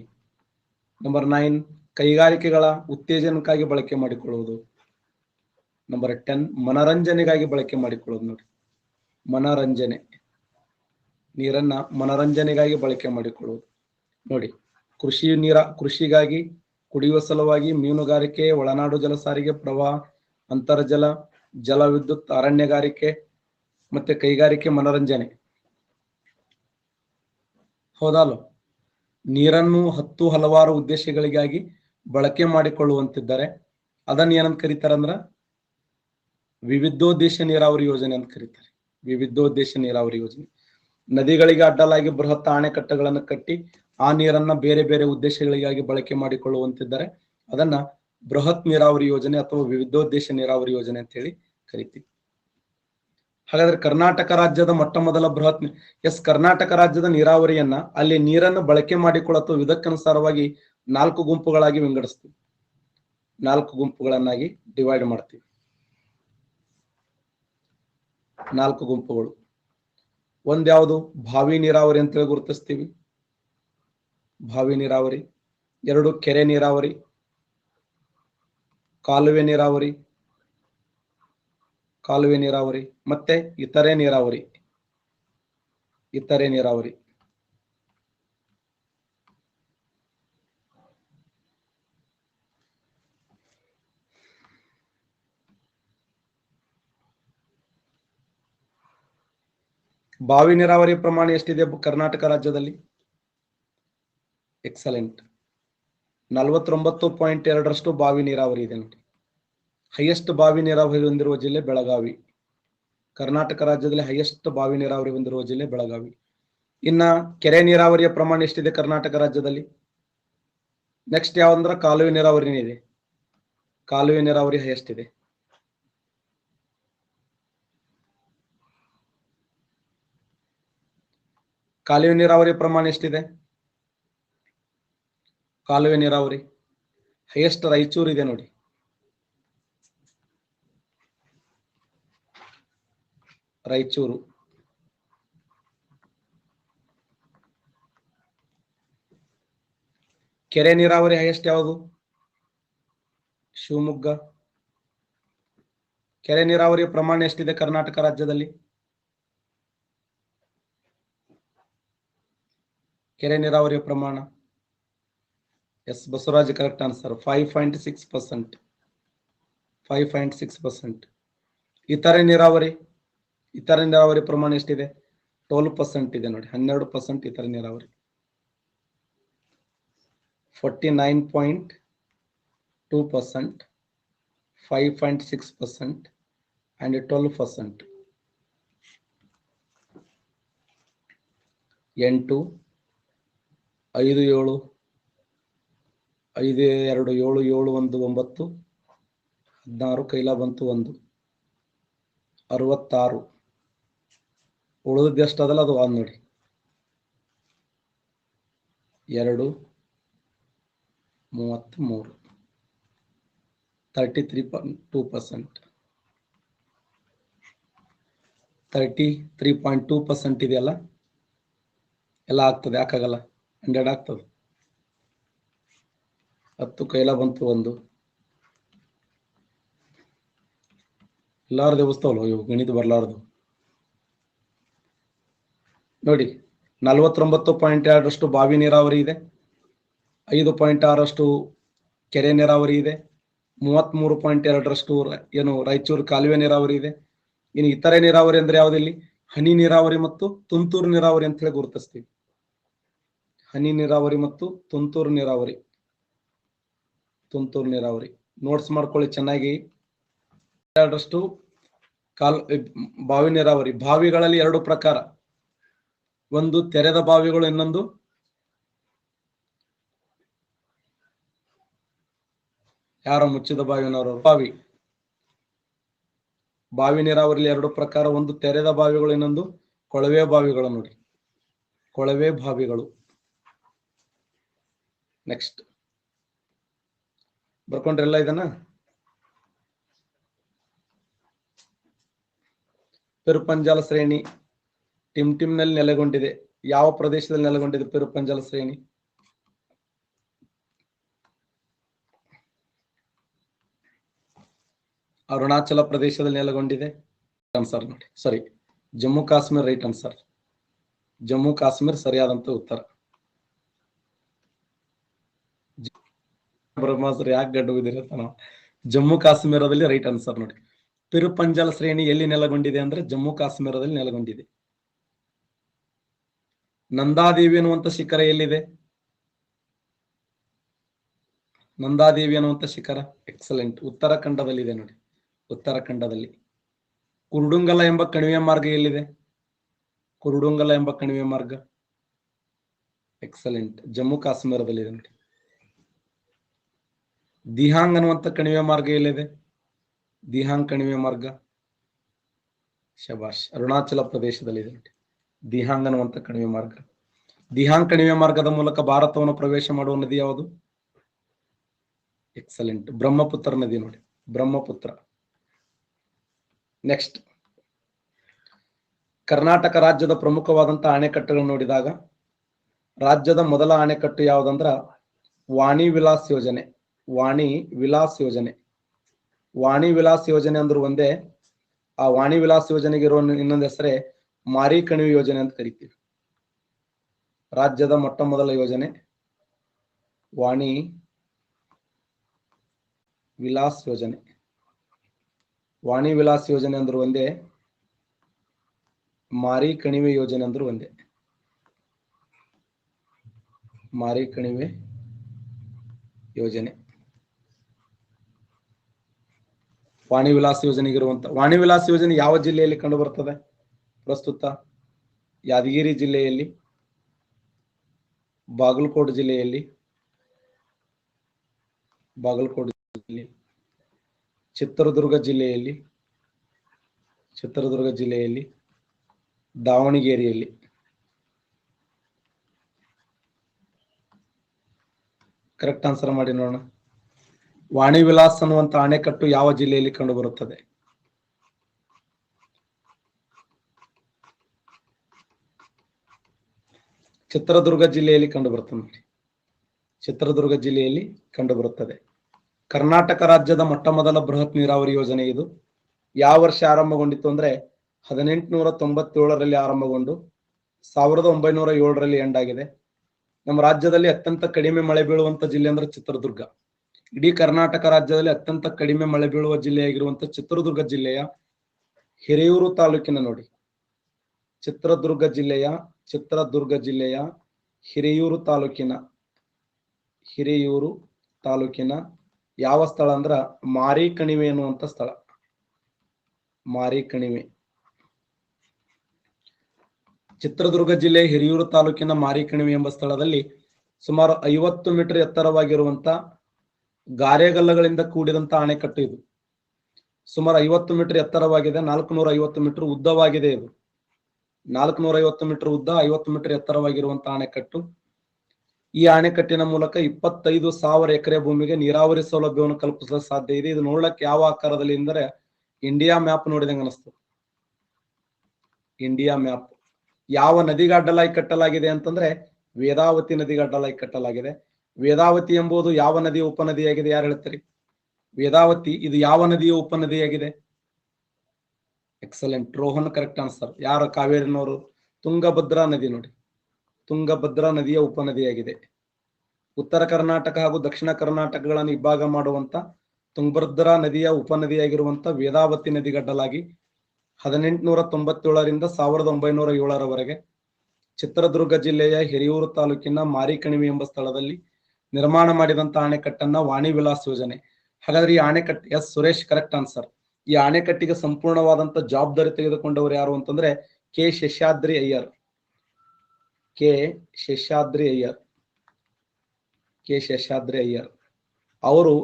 ನಂಬರ್ 9 ಕೈಗಾರಿಕೆಗಳ ಉತ್ತೇಜನಕ್ಕಾಗಿ ಬಳಕೆ ಮಾಡಿಕೊಳ್ಳುವುದು. ನಂಬರ್ 10 ಮನರಂಜನೆಗಾಗಿ ಬಳಕೆ ಮಾಡಿಕೊಳ್ಳುವುದು. ನೋಡಿ, ಮನರಂಜನೆ, ನೀರನ್ನ ಮನರಂಜನೆಗಾಗಿ ಬಳಕೆ ಮಾಡಿಕೊಳ್ಳುವುದು. ನೋಡಿ, ಕೃಷಿಗಾಗಿ, ಕುಡಿಯುವ ಸಲುವಾಗಿ, ಮೀನುಗಾರಿಕೆ, ಒಳನಾಡು ಜಲ ಸಾರಿಗೆ, ಪ್ರವಾಹ, ಅಂತರ್ಜಲ, ಜಲವಿದ್ಯುತ್, ಅರಣ್ಯಗಾರಿಕೆ, ಮತ್ತೆ ಕೈಗಾರಿಕೆ, ಮನರಂಜನೆ. ಹೌದಲ್ಲ? ನೀರನ್ನು ಹಲವಾರು ಉದ್ದೇಶಗಳಿಗಾಗಿ ಬಳಕೆ ಮಾಡಿಕೊಳ್ಳುವಂತಿದ್ದಾರೆ. ಅದನ್ನ ಏನಂತ ಕರೀತಾರಂದ್ರ ವಿವಿಧೋದ್ದೇಶ ನೀರಾವರಿ ಯೋಜನೆ ಅಂತ ಕರೀತಾರೆ. ವಿವಿಧೋದ್ದೇಶ ನೀರಾವರಿ ಯೋಜನೆ. ನದಿಗಳಿಗೆ ಅಡ್ಡಲಾಗಿ ಬೃಹತ್ ಅಣೆಕಟ್ಟುಗಳನ್ನು ಕಟ್ಟಿ ಆ ನೀರನ್ನ ಬೇರೆ ಬೇರೆ ಉದ್ದೇಶಗಳಿಗಾಗಿ ಬಳಕೆ ಮಾಡಿಕೊಳ್ಳುವಂತಿದ್ದಾರೆ. ಅದನ್ನ ಬೃಹತ್ ನೀರಾವರಿ ಯೋಜನೆ ಅಥವಾ ವಿವಿಧೋದ್ದೇಶ ನೀರಾವರಿ ಯೋಜನೆ ಅಂತ ಹೇಳಿ ಕರಿತೀವಿ. ಹಾಗಾದ್ರೆ ಕರ್ನಾಟಕ ರಾಜ್ಯದ ಮೊಟ್ಟ ಮೊದಲ ಕರ್ನಾಟಕ ರಾಜ್ಯದ ನೀರಾವರಿಯನ್ನ ಅಲ್ಲಿ ನೀರನ್ನು ಬಳಕೆ ಮಾಡಿಕೊಳ್ಳುವ ಇದಕ್ಕನುಸಾರವಾಗಿ 4 ಗುಂಪುಗಳಾಗಿ ವಿಂಗಡಿಸ್ತೀವಿ. 4 ಗುಂಪುಗಳನ್ನಾಗಿ ಡಿವೈಡ್ ಮಾಡ್ತೀವಿ. 4 ಗುಂಪುಗಳು. ಒಂದ್ ಯಾವುದು? ಬಾವಿ ನೀರಾವರಿ ಅಂತೇಳಿ ಗುರುತಿಸ್ತೀವಿ, ಬಾವಿ ನೀರಾವರಿ. 2 ಕೆರೆ ನೀರಾವರಿ, ಕಾಲುವೆ ನೀರಾವರಿ, ಕಾಲುವೆ ನೀರಾವರಿ. ಮತ್ತೆ ಇತರೆ ನೀರಾವರಿ, ಇತರೆ ನೀರಾವರಿ. ಬಾವಿ ನೀರಾವರಿ ಪ್ರಮಾಣ ಎಷ್ಟಿದೆ ಕರ್ನಾಟಕ ರಾಜ್ಯದಲ್ಲಿ? ಎಕ್ಸಲೆಂಟ್. 49.2% ಬಾವಿ ನೀರಾವರಿ ಇದೆ ನೋಡಿ. ಹೈಯೆಸ್ಟ್ ಬಾವಿ ನೀರಾವರಿ ಹೊಂದಿರುವ ಜಿಲ್ಲೆ ಬೆಳಗಾವಿ. ಕರ್ನಾಟಕ ರಾಜ್ಯದಲ್ಲಿ ಹೈಯೆಸ್ಟ್ ಬಾವಿ ನೀರಾವರಿ ಹೊಂದಿರುವ ಜಿಲ್ಲೆ ಬೆಳಗಾವಿ. ಇನ್ನ ಕೆರೆ ನೀರಾವರಿಯ ಪ್ರಮಾಣ ಎಷ್ಟಿದೆ ಕರ್ನಾಟಕ ರಾಜ್ಯದಲ್ಲಿ? ನೆಕ್ಸ್ಟ್ ಯಾವಂದ್ರ ಕಾಲುವೆ ನೀರಾವರಿ ಇದೆ. ಕಾಲುವೆ ನೀರಾವರಿ ಹೈಯೆಸ್ಟ್ ಇದೆ. ಕಾಲುವೆ ನೀರಾವರಿ ಪ್ರಮಾಣ ಎಷ್ಟಿದೆ? ಕಾಲುವೆ ನೀರಾವರಿ ಹೈಯೆಸ್ಟ್ ರಾಯಚೂರು ಇದೆ ನೋಡಿ. ರಾಯಚೂರು. ಕೆರೆ ನೀರಾವರಿ ಹೈಯೆಸ್ಟ್ ಯಾವುದು? ಶಿವಮೊಗ್ಗ. ಕೆರೆ ನೀರಾವರಿಯ ಪ್ರಮಾಣ ಎಷ್ಟಿದೆ ಕರ್ನಾಟಕ ರಾಜ್ಯದಲ್ಲಿ? ಕೆರೆ ನೀರಾವರಿಯ ಪ್ರಮಾಣ ಎಸ್ ಬಸವರಾಜ್ ಕರೆಕ್ಟ್ ಆನ್ಸರ್. 5.6%. 5.6%. ಇತರೆ ನೀರಾವರಿ ಪ್ರಮಾಣ ಎಷ್ಟಿದೆ? 12% ಇದೆ ನೋಡಿ. 12% ಇತರೆ ನೀರಾವರಿ. 49.2%, 5.6% and 12%. 8 5 7 5 2 7 7 1 9 16 ಕೈಲ ಬಂತು 1 66. ಉಳಿದದ್ದು ಎಷ್ಟದಲ್ಲ ಅದು ಒಂದು ನೋಡಿ. 2 33. 33.2%. 33.2% ಇದೆಯಲ್ಲ, ಎಲ್ಲ ಆಗ್ತದೆ. ಯಾಕಾಗಲ್ಲ? 100 ಆಗ್ತದೆ. 10 ಕೈಲ ಬಂತು 1. ಎಲ್ಲಾರು ದೇವಸ್ಥಾವಲ್ಲ ಇವು ಗಣಿತ ಬರ್ಲಾರ್ದು ನೋಡಿ. 49.2% ಬಾವಿ ನೀರಾವರಿ ಇದೆ. 5.6% ಕೆರೆ ನೀರಾವರಿ ಇದೆ. 33.2% ಏನು ರಾಯಚೂರು ಕಾಲುವೆ ನೀರಾವರಿ ಇದೆ. ಇನ್ನು ಇತರೆ ನೀರಾವರಿ ಅಂದ್ರೆ ಯಾವ್ದಿಲ್ಲಿ? ಹನಿ ನೀರಾವರಿ ಮತ್ತು ತುಂತುರು ನೀರಾವರಿ ಅಂತ ಹೇಳಿ ಗುರುತಿಸ್ತೀವಿ. ಹನಿ ನೀರಾವರಿ ಮತ್ತು ತುಂತುರು ನೀರಾವರಿ. ನೋಟ್ಸ್ ಮಾಡ್ಕೊಳ್ಳಿ ಚೆನ್ನಾಗಿ. 2% ಬಾವಿ ನೀರಾವರಿ. ಬಾವಿಗಳಲ್ಲಿ 2 ಪ್ರಕಾರ. ಒಂದು ತೆರೆದ ಬಾವಿಗಳು, ಇನ್ನೊಂದು ಯಾರೋ ಮುಚ್ಚಿದ ಬಾವಿನವರು. ಬಾವಿ ನೀರಾವರಿಯಲ್ಲಿ 2 ಪ್ರಕಾರ. ಒಂದು ತೆರೆದ ಬಾವಿಗಳು, ಇನ್ನೊಂದು ಕೊಳವೆ ಬಾವಿಗಳು ನೋಡಿ. ಕೊಳವೆ ಬಾವಿಗಳು. ನೆಕ್ಸ್ಟ್ ಬರ್ಕೊಂಡ್ರೆಲ್ಲ ಇದನ್ನ. ಪೆರುಪಂಜಾಲ ಶ್ರೇಣಿ ಟಿಮ್ಟಿಮ್ನಲ್ಲಿ ನೆಲೆಗೊಂಡಿದೆ. ಯಾವ ಪ್ರದೇಶದಲ್ಲಿ ನೆಲೆಗೊಂಡಿದೆ ಪೆರುಪಂಜಾಲ ಶ್ರೇಣಿ? ಅರುಣಾಚಲ ಪ್ರದೇಶದಲ್ಲಿ ನೆಲೆಗೊಂಡಿದೆ. ಆನ್ಸರ್ ನೋಡಿ. ಸರಿ, ಜಮ್ಮು ಕಾಶ್ಮೀರ ರೈಟ್ ಆನ್ಸರ್. ಜಮ್ಮು ಕಾಶ್ಮೀರ ಸರಿಯಾದಂತ ಉತ್ತರ. ಬ್ರಹ್ಮಾಸ್ತ್ರ ಯಾಕೆ ಗಡ್ಡುವುದಿರತ್ತ ನಾವು. ಜಮ್ಮು ಕಾಶ್ಮೀರದಲ್ಲಿ ರೈಟ್ ಆನ್ಸರ್ ನೋಡಿ. ಪೆರುಪಂಜಾಲ ಶ್ರೇಣಿ ಎಲ್ಲಿ ನೆಲೆಗೊಂಡಿದೆ ಅಂದ್ರೆ ಜಮ್ಮು ಕಾಶ್ಮೀರದಲ್ಲಿ ನೆಲೆಗೊಂಡಿದೆ. ನಂದಾದೇವಿ ಅನ್ನುವಂಥ ಶಿಖರ ಎಲ್ಲಿದೆ? ನಂದಾದೇವಿ ಅನ್ನುವಂಥ ಶಿಖರ ಎಕ್ಸಲೆಂಟ್ ಉತ್ತರಾಖಂಡದಲ್ಲಿದೆ ನೋಡಿ. ಉತ್ತರಾಖಂಡದಲ್ಲಿ. ಕುರುಡುಂಗಲ ಎಂಬ ಕಣಿವೆ ಮಾರ್ಗ ಎಲ್ಲಿದೆ? ಕುರುಡುಂಗಲ ಎಂಬ ಕಣಿವೆ ಮಾರ್ಗ ಎಕ್ಸಲೆಂಟ್ ಜಮ್ಮು ಕಾಶ್ಮೀರದಲ್ಲಿದೆ ನೋಡಿ. ದಿಹಾಂಗ್ ಅನ್ನುವಂಥ ಕಣಿವೆ ಮಾರ್ಗ ಎಲ್ಲಿದೆ? ದಿಹಾಂಗ್ ಕಣಿವೆ ಮಾರ್ಗ ಶಬಾಷ್ ಅರುಣಾಚಲ ಪ್ರದೇಶದಲ್ಲಿದೆ ನೋಡಿ. ದಿಹಾಂಗ್ ಅನ್ನುವಂಥ ಕಣಿವೆ ಮಾರ್ಗ. ದಿಹಾಂಗ್ ಕಣಿವೆ ಮಾರ್ಗದ ಮೂಲಕ ಭಾರತವನ್ನು ಪ್ರವೇಶ ಮಾಡುವ ನದಿ ಯಾವುದು? ಎಕ್ಸಲೆಂಟ್ ಬ್ರಹ್ಮಪುತ್ರ ನದಿ ನೋಡಿ. ಬ್ರಹ್ಮಪುತ್ರ. ನೆಕ್ಸ್ಟ್, ಕರ್ನಾಟಕ ರಾಜ್ಯದ ಪ್ರಮುಖವಾದಂತಹ ಅಣೆಕಟ್ಟುಗಳನ್ನು ನೋಡಿದಾಗ ರಾಜ್ಯದ ಮೊದಲ ಅಣೆಕಟ್ಟು ಯಾವುದಂದ್ರ ವಾಣಿ ವಿಲಾಸ್ ಯೋಜನೆ. ವಾಣಿ ವಿಲಾಸ್ ಯೋಜನೆ. ವಾಣಿ ವಿಲಾಸ್ ಯೋಜನೆ ಅಂದ್ರೂ ಒಂದೇ. ಆ ವಾಣಿ ವಿಲಾಸ್ ಯೋಜನೆಗೆ ಇರುವ ಇನ್ನೊಂದು ಹೆಸರೇ ಮಾರಿ ಕಣಿವೆ ಯೋಜನೆ ಅಂತ ಕರಿತೀವಿ. ರಾಜ್ಯದ ಮೊಟ್ಟ ಮೊದಲ ಯೋಜನೆ ವಾಣಿ ವಿಲಾಸ್ ಯೋಜನೆ. ವಾಣಿ ವಿಲಾಸ್ ಯೋಜನೆ ಅಂದ್ರೂ ಒಂದೇ, ಮಾರಿ ಕಣಿವೆ ಯೋಜನೆ ಅಂದ್ರೂ ಒಂದೇ. ಮಾರಿ ಕಣಿವೆ ಯೋಜನೆ. ವಾಣಿ ವಿಲಾಸ್ ಯೋಜನೆಗಿರುವಂತ ವಾಣಿ ವಿಲಾಸ್ ಯೋಜನೆ ಯಾವ ಜಿಲ್ಲೆಯಲ್ಲಿ ಕಂಡು ಬರ್ತದೆ? ಪ್ರಸ್ತುತ ಯಾದಗಿರಿ ಜಿಲ್ಲೆಯಲ್ಲಿ, ಬಾಗಲಕೋಟೆ ಜಿಲ್ಲೆಯಲ್ಲಿ, ಚಿತ್ರದುರ್ಗ ಜಿಲ್ಲೆಯಲ್ಲಿ, ದಾವಣಗೆರೆಯಲ್ಲಿ. ಕರೆಕ್ಟ್ ಆನ್ಸರ್ ಮಾಡಿ ನೋಡೋಣ. ವಾಣಿ ವಿಲಾಸ್ ಅನ್ನುವಂತ ಅಣೆಕಟ್ಟು ಯಾವ ಜಿಲ್ಲೆಯಲ್ಲಿ ಕಂಡು ಬರುತ್ತದೆ? ಚಿತ್ರದುರ್ಗ ಜಿಲ್ಲೆಯಲ್ಲಿ ಕಂಡು ಬರುತ್ತದೆ ನೋಡಿ. ಚಿತ್ರದುರ್ಗ ಜಿಲ್ಲೆಯಲ್ಲಿ ಕಂಡು ಬರುತ್ತದೆ. ಕರ್ನಾಟಕ ರಾಜ್ಯದ ಮೊಟ್ಟ ಮೊದಲ ಬೃಹತ್ ನೀರಾವರಿ ಯೋಜನೆ ಇದು. ಯಾವ ವರ್ಷ ಆರಂಭಗೊಂಡಿತ್ತು ಅಂದ್ರೆ 1897ರಲ್ಲಿ ಆರಂಭಗೊಂಡು 1907ರಲ್ಲಿ ಎಂಡ್ ಆಗಿದೆ. ನಮ್ಮ ರಾಜ್ಯದಲ್ಲಿ ಅತ್ಯಂತ ಕಡಿಮೆ ಮಳೆ ಬೀಳುವಂತ ಜಿಲ್ಲೆ ಅಂದ್ರೆ ಚಿತ್ರದುರ್ಗ. ಇಡೀ ಕರ್ನಾಟಕ ರಾಜ್ಯದಲ್ಲಿ ಅತ್ಯಂತ ಕಡಿಮೆ ಮಳೆ ಬೀಳುವ ಜಿಲ್ಲೆಯಾಗಿರುವಂತ ಚಿತ್ರದುರ್ಗ ಜಿಲ್ಲೆಯ ಹಿರಿಯೂರು ತಾಲೂಕಿನ ನೋಡಿ, ಚಿತ್ರದುರ್ಗ ಜಿಲ್ಲೆಯ ಹಿರಿಯೂರು ತಾಲೂಕಿನ ಯಾವ ಸ್ಥಳ ಅಂದ್ರ ಮಾರಿ ಕಣಿವೆ ಎನ್ನುವಂತ ಸ್ಥಳ. ಮಾರಿ ಕಣಿವೆ. ಚಿತ್ರದುರ್ಗ ಜಿಲ್ಲೆ ಹಿರಿಯೂರು ತಾಲೂಕಿನ ಮಾರಿ ಕಣಿವೆ ಎಂಬ ಸ್ಥಳದಲ್ಲಿ ಸುಮಾರು 50 ಮೀಟರ್ ಎತ್ತರವಾಗಿರುವಂತ ಗಾರೆಗಲ್ಲಗಳಿಂದ ಕೂಡಿದಂತ ಅಣೆಕಟ್ಟು ಇದು. ಸುಮಾರು 50 ಮೀಟರ್ ಎತ್ತರವಾಗಿದೆ, 450 ಮೀಟರ್ ಉದ್ದವಾಗಿದೆ. ಇದು 450 ಮೀಟರ್ ಉದ್ದ, 50 ಮೀಟರ್ ಎತ್ತರವಾಗಿರುವಂತಹ ಅಣೆಕಟ್ಟು. ಈ ಅಣೆಕಟ್ಟಿನ ಮೂಲಕ 25,000 ಎಕರೆ ಭೂಮಿಗೆ ನೀರಾವರಿ ಸೌಲಭ್ಯವನ್ನು ಕಲ್ಪಿಸಲು ಸಾಧ್ಯ ಇದೆ. ಇದು ನೋಡ್ಲಕ್ಕೆ ಯಾವ ಆಕಾರದಲ್ಲಿ ಅಂದರೆ ಇಂಡಿಯಾ ಮ್ಯಾಪ್ ನೋಡಿದಂಗೆ ಅನಿಸ್ತದೆ. India map. ಯಾವ ನದಿಗೆ ಅಡ್ಡಲಾಗಿ ಕಟ್ಟಲಾಗಿದೆ ಅಂತಂದ್ರೆ ವೇದಾವತಿ ನದಿಗೆ ಅಡ್ಡಲಾಗಿ ಕಟ್ಟಲಾಗಿದೆ. ವೇದಾವತಿ ಎಂಬುದು ಯಾವ ನದಿಯ ಉಪನದಿಯಾಗಿದೆ? ಯಾರು ಹೇಳ್ತೀರಿ? ವೇದಾವತಿ ಇದು ಯಾವ ನದಿಯ ಉಪನದಿಯಾಗಿದೆ? Excellent, Rohan correct answer. ಯಾರು? ಕಾವೇರಿನವರು. ತುಂಗಭದ್ರಾ ನದಿ ನೋಡಿ, ತುಂಗಭದ್ರಾ ನದಿಯ ಉಪನದಿಯಾಗಿದೆ. ಉತ್ತರ ಕರ್ನಾಟಕ ಹಾಗೂ ದಕ್ಷಿಣ ಕರ್ನಾಟಕಗಳನ್ನು ವಿಭಾಗ ಮಾಡುವಂತ ತುಂಗಭದ್ರಾ ನದಿಯ ಉಪನದಿಯಾಗಿರುವಂತ ವೇದಾವತಿ ನದಿಗಡ್ಡಲಾಗಿ 1897ರಿಂದ 1907ರವರೆಗೆ ಚಿತ್ರದುರ್ಗ ಜಿಲ್ಲೆಯ ಹಿರಿಯೂರು ತಾಲೂಕಿನ ಮಾರಿಕಣಿವೆ ಎಂಬ ಸ್ಥಳದಲ್ಲಿ ನಿರ್ಮಾಣ ಮಾಡಿದಂತಹ ಅಣೆಕಟ್ಟನ್ನ ವಾಣಿ ವಿಲಾಸ್ ಯೋಜನೆ. ಹಾಗಾದ್ರೆ ಈ ಅಣೆಕಟ್ಟು, ಎಸ್ ಸುರೇಶ್ ಕರೆಕ್ಟ್ ಆನ್ಸರ್. ಈ ಅಣೆಕಟ್ಟಿಗೆ ಸಂಪೂರ್ಣವಾದಂತ ಜವಾಬ್ದಾರಿ ತೆಗೆದುಕೊಂಡವರು ಯಾರು ಅಂತಂದ್ರೆ ಕೆ ಶೇಷಾದ್ರಿ ಅಯ್ಯರ್ ಅವರು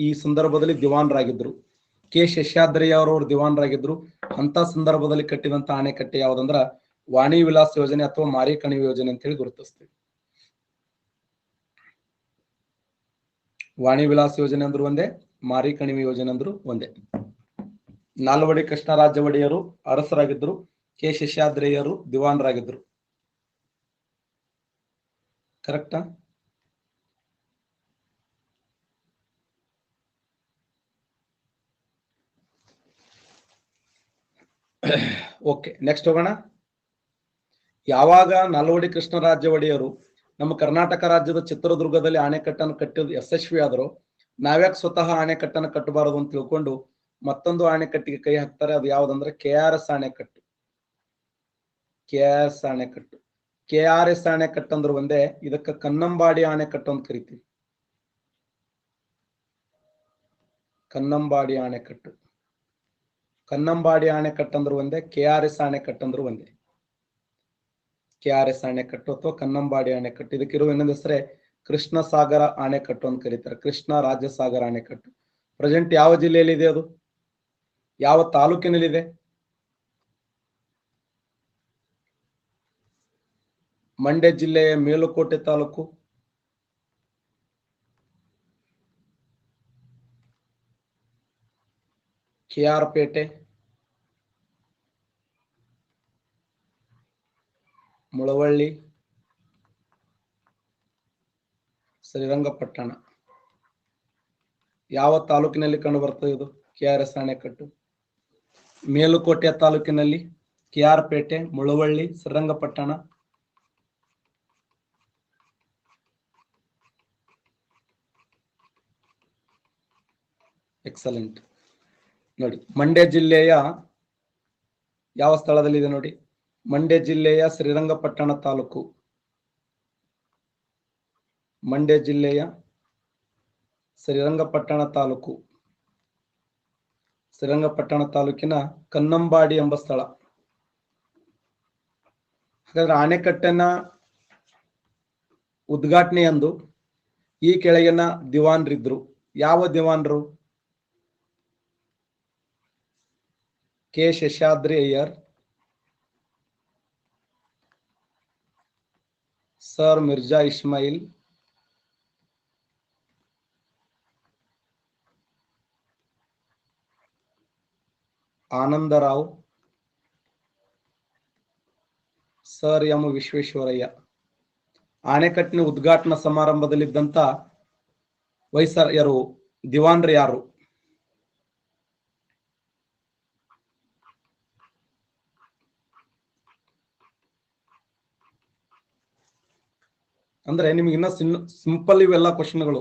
ಈ ಸಂದರ್ಭದಲ್ಲಿ ದಿವಾನರಾಗಿದ್ರು. ಕೆ ಶೇಷಾದ್ರಿ ಅವರು ದಿವಾನರಾಗಿದ್ರು. ಅಂತ ಸಂದರ್ಭದಲ್ಲಿ ಕಟ್ಟಿದಂತ ಅಣೆಕಟ್ಟೆ ಯಾವ್ದಂದ್ರ ವಾಣಿ ವಿಲಾಸ್ ಯೋಜನೆ ಅಥವಾ ಮಾರಿ ಕಣಿವೆ ಯೋಜನೆ ಅಂತ ಹೇಳಿ ಗುರುತಿಸ್ತೀವಿ. ವಾಣಿ ವಿಲಾಸ್ ಯೋಜನೆ ಅಂದ್ರು ಒಂದೇ, ಮಾರಿ ಕಣಿವೆ ಯೋಜನೆ ಅಂದ್ರು ಒಂದೇ. ನಾಲ್ವಡಿ ಕೃಷ್ಣರಾಜ ಒಡೆಯರು ಅರಸರಾಗಿದ್ರು, ಕೆ ಶೇಷಾದ್ರಿಯರು ದಿವಾನರಾಗಿದ್ರು. ಕರೆಕ್ಟಾ? ಓಕೆ, ನೆಕ್ಸ್ಟ್ ಹೋಗೋಣ. ಯಾವಾಗ ನಾಲ್ವಡಿ ಕೃಷ್ಣರಾಜ ಒಡೆಯರು ನಮ್ಮ ಕರ್ನಾಟಕ ರಾಜ್ಯದ ಚಿತ್ರದುರ್ಗದಲ್ಲಿ ಅಣೆಕಟ್ಟನ್ನು ಕಟ್ಟಿದ್ದು ಯಶಸ್ವಿ ಆದರೂ ನಾವ್ಯಾಕೆ ಸ್ವತಃ ಅಣೆಕಟ್ಟನ್ನು ಕಟ್ಟಬಾರದು ಅಂತ ತಿಳ್ಕೊಂಡು ಮತ್ತೊಂದು ಅಣೆಕಟ್ಟಿಗೆ ಕೈ ಹಾಕ್ತಾರೆ. ಅದು ಯಾವ್ದಂದ್ರೆ KRS ಅಣೆಕಟ್ಟು. KRS ಅಣೆಕಟ್ಟು ಅಂದ್ರೆ ಒಂದೇ, ಇದಕ್ಕೆ ಕನ್ನಂಬಾಡಿ ಅಣೆಕಟ್ಟು ಅಂತ ಕರಿತೀವಿ. ಕನ್ನಂಬಾಡಿ ಅಣೆಕಟ್ಟು ಅಂದ್ರೆ ಒಂದೇ, KRS ಅಣೆಕಟ್ಟು ಅಂದ್ರೆ ಒಂದೇ. KRS ಅಣೆಕಟ್ಟು ಅಥವಾ ಕನ್ನಂಬಾಡಿ ಅಣೆಕಟ್ಟು. ಇದಕ್ಕಿರುವ ಇನ್ನೊಂದು ಹೆಸರೇ ಕೃಷ್ಣ ಸಾಗರ ಅಣೆಕಟ್ಟು ಅಂತ ಕರೀತಾರೆ. ಕೃಷ್ಣ ರಾಜಸಾಗರ ಅಣೆಕಟ್ಟು. ಪ್ರೆಸೆಂಟ್ ಯಾವ ಜಿಲ್ಲೆಯಲ್ಲಿ ಇದೆ? ಅದು ಯಾವ ತಾಲೂಕಿನಲ್ಲಿದೆ? ಮಂಡ್ಯ ಜಿಲ್ಲೆಯ ಮೇಲುಕೋಟೆ ತಾಲೂಕು, KR ಪೇಟೆ, ಮುಳವಳ್ಳಿ, ಶ್ರೀರಂಗಪಟ್ಟಣ. ಯಾವ ತಾಲೂಕಿನಲ್ಲಿ ಕಂಡು ಬರ್ತದೆ ಇದು KRS ಅಣೆಕಟ್ಟು? ಮೇಲುಕೋಟೆ ತಾಲೂಕಿನಲ್ಲಿ, KR ಪೇಟೆ, ಮುಳವಳ್ಳಿ, ಶ್ರೀರಂಗಪಟ್ಟಣ. ಎಕ್ಸಲೆಂಟ್. ನೋಡಿ, ಮಂಡ್ಯ ಜಿಲ್ಲೆಯ ಯಾವ ಸ್ಥಳದಲ್ಲಿದೆ ನೋಡಿ? ಮಂಡ್ಯ ಜಿಲ್ಲೆಯ ಶ್ರೀರಂಗಪಟ್ಟಣ ತಾಲೂಕು. ಮಂಡ್ಯ ಜಿಲ್ಲೆಯ ಶ್ರೀರಂಗಪಟ್ಟಣ ತಾಲೂಕಿನ ಕನ್ನಂಬಾಡಿ ಎಂಬ ಸ್ಥಳ. ಹಾಗಾದ್ರೆ ಅಣೆಕಟ್ಟನ್ನ ಉದ್ಘಾಟನೆಯಂದು ಈ ಕೆಳಗಿನ ದಿವಾನ್ರಿದ್ರು. ಯಾವ ದಿವಾನ್ರು? K Seshadri Iyer, sir Mirza Ismail, Anandrao, sir M Visvesvaraya. ಅಣೆಕಟ್ಟಿನ ಉದ್ಘಾಟನಾ ಸಮಾರಂಭದಲ್ಲಿದ್ದಂತ ದಿವಾನ್ರು ಯಾರು? ಅಂದ್ರೆ ನಿಮ್ಗೆ ಇನ್ನ ಸಿಂಪಲ್ ಇವೆಲ್ಲ ಕ್ವಶನ್ಗಳು,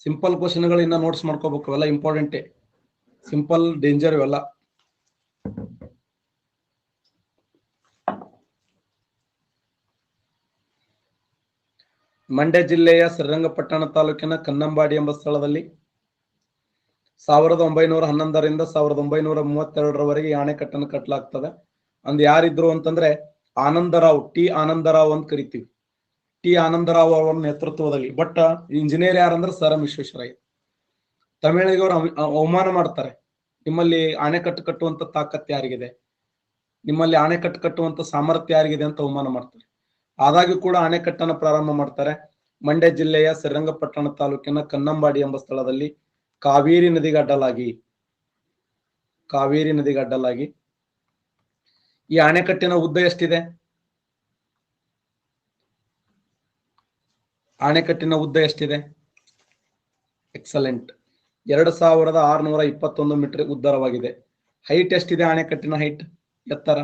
ಸಿಂಪಲ್ ಕ್ವಶನ್ಗಳು ಇನ್ನ ನೋಟ್ಸ್ ಮಾಡ್ಕೋಬೇಕು. ಅವೆಲ್ಲ ಇಂಪಾರ್ಟೆಂಟೇ, ಸಿಂಪಲ್ ಡೇಂಜರ್ ಇವೆಲ್ಲ. ಮಂಡ್ಯ ಜಿಲ್ಲೆಯ ಶ್ರೀರಂಗಪಟ್ಟಣ ತಾಲೂಕಿನ ಕನ್ನಂಬಾಡಿ ಎಂಬ ಸ್ಥಳದಲ್ಲಿ 1911ರಿಂದ 1932ರವರೆಗೆ ಈ ಅಣೆಕಟ್ಟನ್ನು ಕಟ್ಟಲಾಗ್ತದೆ. ಅಂದ್ ಯಾರಿದ್ರು ಅಂತಂದ್ರೆ ಆನಂದರಾವ್, ಟಿ ಆನಂದರಾವ್ ಅಂತ ಕರಿತೀವಿ. ಟಿ ಆನಂದರಾವ್ ಅವರ ನೇತೃತ್ವದಲ್ಲಿ. ಬಟ್ ಇಂಜಿನಿಯರ್ ಯಾರಂದ್ರೆ ಸರ್ ಎಂ ವಿಶ್ವೇಶ್ವರಯ್ಯ. ತಮಿಳಿಗವರು ಅವಮಾನ ಮಾಡ್ತಾರೆ, ನಿಮ್ಮಲ್ಲಿ ಅಣೆಕಟ್ಟು ಕಟ್ಟುವಂತ ತಾಕತ್ ಯಾರಿಗಿದೆ, ನಿಮ್ಮಲ್ಲಿ ಅಣೆಕಟ್ಟು ಕಟ್ಟುವಂತ ಸಾಮರ್ಥ್ಯ ಯಾರಿಗಿದೆ ಅಂತ ಅವಮಾನ ಮಾಡ್ತಾರೆ. ಆದಾಗ್ಯೂ ಕೂಡ ಅಣೆಕಟ್ಟನ್ನು ಪ್ರಾರಂಭ ಮಾಡ್ತಾರೆ. ಮಂಡ್ಯ ಜಿಲ್ಲೆಯ ಶ್ರೀರಂಗಪಟ್ಟಣ ತಾಲೂಕಿನ ಕನ್ನಂಬಾಡಿ ಎಂಬ ಸ್ಥಳದಲ್ಲಿ ಕಾವೇರಿ ನದಿಗೆ ಅಡ್ಡಲಾಗಿ ಈ ಅಣೆಕಟ್ಟಿನ ಉದ್ದ ಎಷ್ಟಿದೆ? ಅಣೆಕಟ್ಟಿನ ಉದ್ದ ಎಷ್ಟಿದೆ? Excellent, 2621 metre ಉದ್ದರವಾಗಿದೆ. ಹೈಟ್ ಎಷ್ಟಿದೆ? ಅಣೆಕಟ್ಟಿನ ಹೈಟ್, ಎತ್ತರ?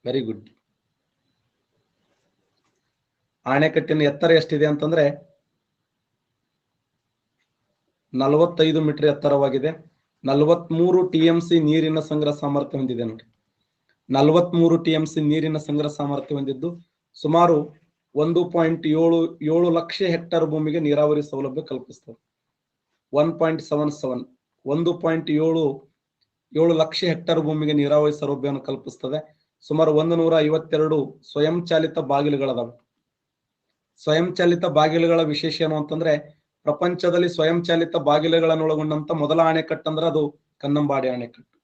Very good. ಅಣೆಕಟ್ಟಿನ ಎತ್ತರ ಎಷ್ಟಿದೆ ಅಂತಂದ್ರೆ 45 ಮೀಟರ್ ಎತ್ತರವಾಗಿದೆ. 43 TMC ನೀರಿನ ಸಂಗ್ರಹ ಸಾಮರ್ಥ್ಯ ಹೊಂದಿದೆ ನೋಡಿ. 43 TMC ನೀರಿನ ಸಂಗ್ರಹ ಸಾಮರ್ಥ್ಯ ಹೊಂದಿದ್ದು ಸುಮಾರು 1.77 ಲಕ್ಷ ಹೆಕ್ಟೇರ್ ಭೂಮಿಗೆ ನೀರಾವರಿ ಸೌಲಭ್ಯ ಕಲ್ಪಿಸ್ತದೆ. 1.77 ಲಕ್ಷ ಹೆಕ್ಟೇರ್ ಭೂಮಿಗೆ ನೀರಾವರಿ ಸೌಲಭ್ಯವನ್ನು ಕಲ್ಪಿಸ್ತದೆ. ಸುಮಾರು 152 ಸ್ವಯಂ ಚಾಲಿತ ಬಾಗಿಲುಗಳದಾವೆ. ಸ್ವಯಂ ಚಾಲಿತ ಬಾಗಿಲುಗಳ ವಿಶೇಷ ಏನು ಅಂತಂದ್ರೆ ಪ್ರಪಂಚದಲ್ಲಿ ಸ್ವಯಂ ಚಾಲಿತ ಬಾಗಿಲುಗಳನ್ನು ಒಳಗೊಂಡಂತ ಮೊದಲ ಅಣೆಕಟ್ಟು ಅಂದ್ರೆ ಅದು ಕನ್ನಂಬಾಡಿ ಅಣೆಕಟ್ಟು.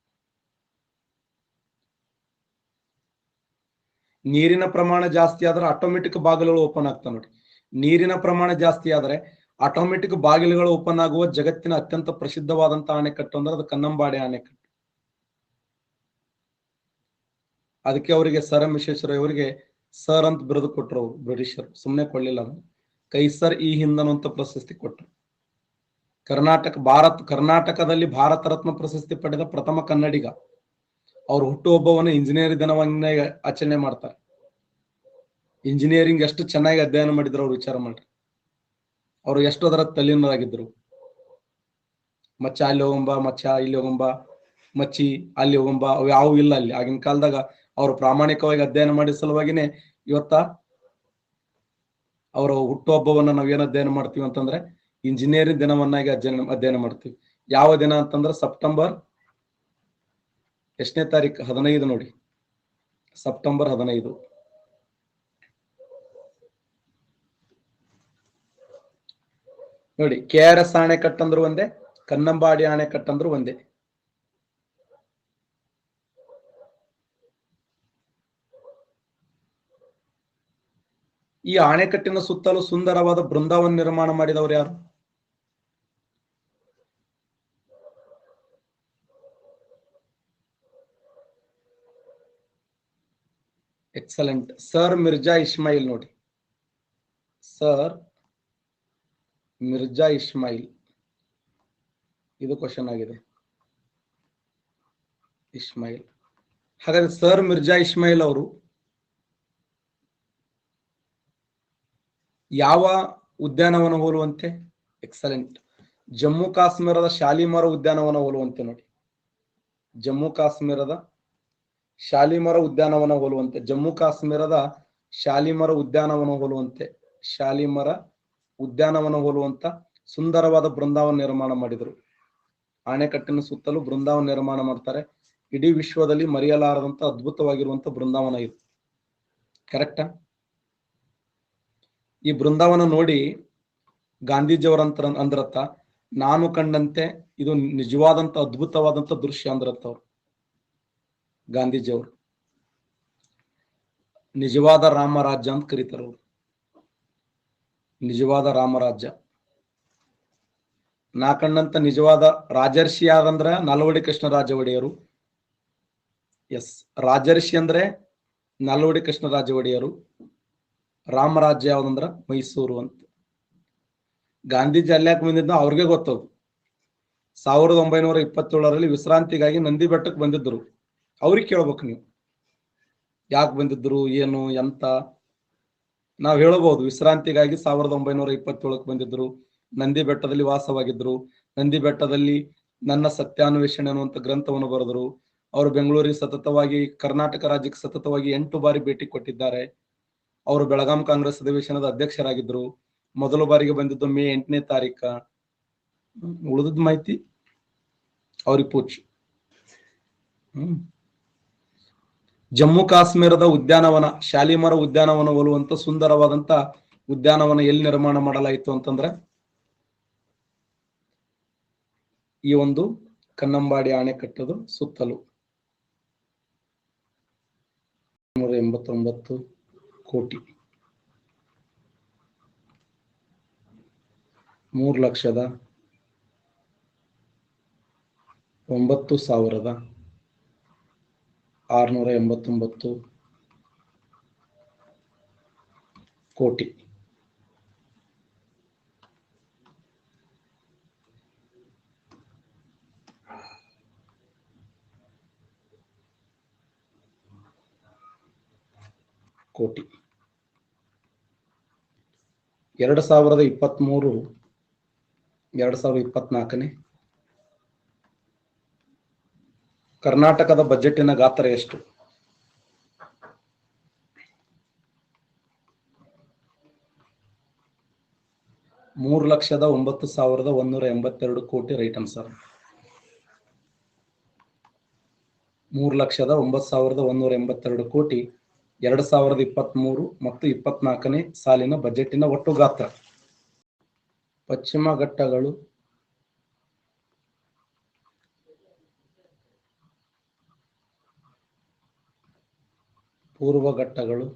ನೀರಿನ ಪ್ರಮಾಣ ಜಾಸ್ತಿ ಆದ್ರೆ ಆಟೋಮೆಟಿಕ್ ಬಾಗಿಲುಗಳು ಓಪನ್ ಆಗ್ತಾವೆ ನೋಡಿ. ನೀರಿನ ಪ್ರಮಾಣ ಜಾಸ್ತಿ ಆದ್ರೆ ಆಟೋಮೆಟಿಕ್ ಬಾಗಿಲುಗಳು ಓಪನ್ ಆಗುವ ಜಗತ್ತಿನ ಅತ್ಯಂತ ಪ್ರಸಿದ್ಧವಾದಂತಹ ಅಣೆಕಟ್ಟು ಅಂದ್ರೆ ಅದು ಕನ್ನಂಬಾಡಿ ಅಣೆಕಟ್ಟು. ಅದಕ್ಕೆ ಅವರಿಗೆ ಸರ್ ಎಂ ವಿಶ್ವೇಶ್ವರಯ್ಯ ಅವರಿಗೆ ಸರ್ ಅಂತ ಬಿರುದು ಕೊಟ್ಟರು. ಬ್ರಿಟಿಷರು ಸುಮ್ಮನೆ ಕೊಡ್ಲಿಲ್ಲ, ಕೈಸರ್ ಈ ಹಿಂದನು ಪ್ರಶಸ್ತಿ ಕೊಟ್ಟರು. ಕರ್ನಾಟಕದಲ್ಲಿ ಭಾರತ ರತ್ನ ಪ್ರಶಸ್ತಿ ಪಡೆದ ಪ್ರಥಮ ಕನ್ನಡಿಗ. ಅವ್ರ ಹುಟ್ಟುಹಬ್ಬವನ್ನು ಇಂಜಿನಿಯರ್ ದಿನವನ್ನೇ ಆಚರಣೆ ಮಾಡ್ತಾರೆ. ಇಂಜಿನಿಯರಿಂಗ್ ಎಷ್ಟು ಚೆನ್ನಾಗಿ ಅಧ್ಯಯನ ಮಾಡಿದ್ರು ಅವ್ರು ವಿಚಾರ ಮಾಡ್ರಿ. ಅವ್ರು ಎಷ್ಟು ಅದರ ತಲ್ಲೀನರಾಗಿದ್ರು. ಮಚ್ಚ ಅಲ್ಲಿ ಹೋಗಂಬ, ಮಚ್ಚ ಇಲ್ಲಿ ಹೋಗಂಬ, ಮಚ್ಚಿ ಅಲ್ಲಿ ಹೋಗಂಬ, ಅವು ಯಾವೂ ಇಲ್ಲ ಅಲ್ಲಿ. ಆಗಿನ ಕಾಲದಾಗ ಅವರು ಪ್ರಾಮಾಣಿಕವಾಗಿ ಅಧ್ಯಯನ ಮಾಡಿದ ಸಲುವಾಗಿನೇ ಇವತ್ತ ಅವರ ಹುಟ್ಟುಹಬ್ಬವನ್ನ ನಾವೇನು ಅಧ್ಯಯನ ಮಾಡ್ತೀವಿ ಅಂತಂದ್ರೆ ಇಂಜಿನಿಯರಿಂಗ್ ದಿನವನ್ನಾಗಿ ಅಧ್ಯಯನ ಮಾಡ್ತೀವಿ. ಯಾವ ದಿನ ಅಂತಂದ್ರೆ ಸೆಪ್ಟೆಂಬರ್ ಎಷ್ಟನೇ ತಾರೀಕು? 15 ನೋಡಿ, ಸೆಪ್ಟೆಂಬರ್ 15. ನೋಡಿ, KRS ಅಣೆಕಟ್ಟಂದ್ರು ಒಂದೇ, ಕನ್ನಂಬಾಡಿ ಅಣೆಕಟ್ಟಂದ್ರು ಒಂದೇ. ಈ ಅಣೆಕಟ್ಟಿನ ಸುತ್ತಲೂ ಸುಂದರವಾದ ಬೃಂದಾವನ ನಿರ್ಮಾಣ ಮಾಡಿದವರು ಯಾರು? ಎಕ್ಸಲೆಂಟ್, ಸರ್ ಮಿರ್ಜಾ ಇಸ್ಮಾಯಿಲ್ ನೋಡಿ. ಸರ್ ಮಿರ್ಜಾ ಇಸ್ಮಾಯಿಲ್, ಇದು ಕ್ವಶನ್ ಆಗಿದೆ. ಇಸ್ಮಾಯಿಲ್. ಹಾಗಾದ್ರೆ ಸರ್ ಮಿರ್ಜಾ ಇಸ್ಮಾಯಿಲ್ ಅವರು ಯಾವ ಉದ್ಯಾನವನ ಹೋಲುವಂತೆ? ಎಕ್ಸಲೆಂಟ್, ಜಮ್ಮು ಕಾಶ್ಮೀರದ ಶಾಲಿಮಾರ ಉದ್ಯಾನವನ ಹೋಲುವಂತೆ ನೋಡಿ. ಜಮ್ಮು ಕಾಶ್ಮೀರದ ಶಾಲಿಮಾರ ಉದ್ಯಾನವನ ಹೋಲುವಂತೆ. ಜಮ್ಮು ಕಾಶ್ಮೀರದ ಶಾಲಿಮರ ಉದ್ಯಾನವನ ಹೋಲುವಂತೆ ಶಾಲಿಮರ ಉದ್ಯಾನವನ ಹೋಲುವಂತ ಸುಂದರವಾದ ಬೃಂದಾವನ ನಿರ್ಮಾಣ ಮಾಡಿದರು. ಆಣೆಕಟ್ಟಿನ ಸುತ್ತಲೂ ಬೃಂದಾವನ ನಿರ್ಮಾಣ ಮಾಡ್ತಾರೆ. ಇಡೀ ವಿಶ್ವದಲ್ಲಿ ಮರೆಯಲಾರದಂತ ಅದ್ಭುತವಾಗಿರುವಂತ ಬೃಂದಾವನ ಇದು. ಕರೆಕ್ಟಾ? ಈ ಬೃಂದಾವನ ನೋಡಿ ಗಾಂಧೀಜಿಯವರಂತ ಅಂದ್ರತ್ತ, ನಾನು ಕಂಡಂತೆ ಇದು ನಿಜವಾದಂತ ಅದ್ಭುತವಾದಂತ ದೃಶ್ಯ ಅಂದ್ರತ್ತವ್ರು. ಗಾಂಧೀಜಿಯವರು ನಿಜವಾದ ರಾಮರಾಜ್ಯ ಅಂತ ಕರೀತಾರ ಅವ್ರು. ನಿಜವಾದ ರಾಮರಾಜ್ಯ. ನಾ ಕಂಡಂತ ನಿಜವಾದ ರಾಜರ್ಷಿ ಯಾರಂದ್ರ ನಾಲ್ವಡಿ ಕೃಷ್ಣರಾಜ ಒಡೆಯರು. ಎಸ್, ರಾಜರ್ಷಿ ಅಂದ್ರೆ ನಾಲ್ವಡಿ ಕೃಷ್ಣರಾಜ ಒಡೆಯರು. ರಾಮರಾಜ್ಯ ಯಾವ್ದಂದ್ರ ಮೈಸೂರು ಅಂತ. ಗಾಂಧೀಜಿ ಅಲ್ಯಾಕ್ ಬಂದಿದ್ದ ಅವ್ರಿಗೆ ಗೊತ್ತದು. 1927ರಲ್ಲಿ ವಿಶ್ರಾಂತಿಗಾಗಿ ನಂದಿ ಬೆಟ್ಟಕ್ಕೆ ಬಂದಿದ್ರು. ಅವ್ರಿಗೆ ಕೇಳ್ಬೇಕು ನೀವು, ಯಾಕೆ ಬಂದಿದ್ರು, ಏನು ಎಂತ. ನಾವ್ ಹೇಳಬಹುದು, ವಿಶ್ರಾಂತಿಗಾಗಿ 1927ಕ್ಕೆ ಬಂದಿದ್ರು, ನಂದಿ ಬೆಟ್ಟದಲ್ಲಿ ವಾಸವಾಗಿದ್ರು, ನಂದಿ ಬೆಟ್ಟದಲ್ಲಿ ನನ್ನ ಸತ್ಯಾನ್ವೇಷಣೆ ಅನ್ನುವಂಥ ಗ್ರಂಥವನ್ನು ಬರೆದರು. ಅವರು ಬೆಂಗಳೂರಿಗೆ ಸತತವಾಗಿ, ಕರ್ನಾಟಕ ರಾಜ್ಯಕ್ಕೆ ಸತತವಾಗಿ 8 ಬಾರಿ ಭೇಟಿ ಕೊಟ್ಟಿದ್ದಾರೆ. ಅವರು ಬೆಳಗಾಂ ಕಾಂಗ್ರೆಸ್ ಅಧಿವೇಶನದ ಅಧ್ಯಕ್ಷರಾಗಿದ್ರು. ಮೊದಲ ಬಾರಿಗೆ ಬಂದಿದ್ದು ಮೇ 8ನೇ ತಾರೀಕ. ಉಳಿದದ್ ಮಾಹಿತಿ ಅವ್ರಿಗೆ ಪೂಚ್. ಜಮ್ಮು ಕಾಶ್ಮೀರದ ಉದ್ಯಾನವನ, ಶಾಲಿಮರ ಉದ್ಯಾನವನ ಹೋಲುವಂತ ಸುಂದರವಾದಂತ ಉದ್ಯಾನವನ ಎಲ್ಲಿ ನಿರ್ಮಾಣ ಮಾಡಲಾಯಿತು ಅಂತಂದ್ರೆ ಈ ಒಂದು ಕನ್ನಂಬಾಡಿ ಅಣೆಕಟ್ಟದ ಸುತ್ತಲೂ 189 ಕೋಟಿ 3,09,689 ಕೋಟಿ. ಕೋಟಿ 2023-2024 ಕರ್ನಾಟಕದ ಬಜೆಟಿನ ಗಾತ್ರ ಎಷ್ಟು? 3,09,182 ಕೋಟಿ. Right answer. 3,09,182 ಕೋಟಿ 2023 ಮತ್ತು 24ನೇ ಸಾಲಿನ ಬಜೆಟಿನ ಒಟ್ಟು ಗಾತ್ರ. ಪಶ್ಚಿಮ ಘಟ್ಟಗಳು, ಪೂರ್ವ ಘಟ್ಟಗಳು,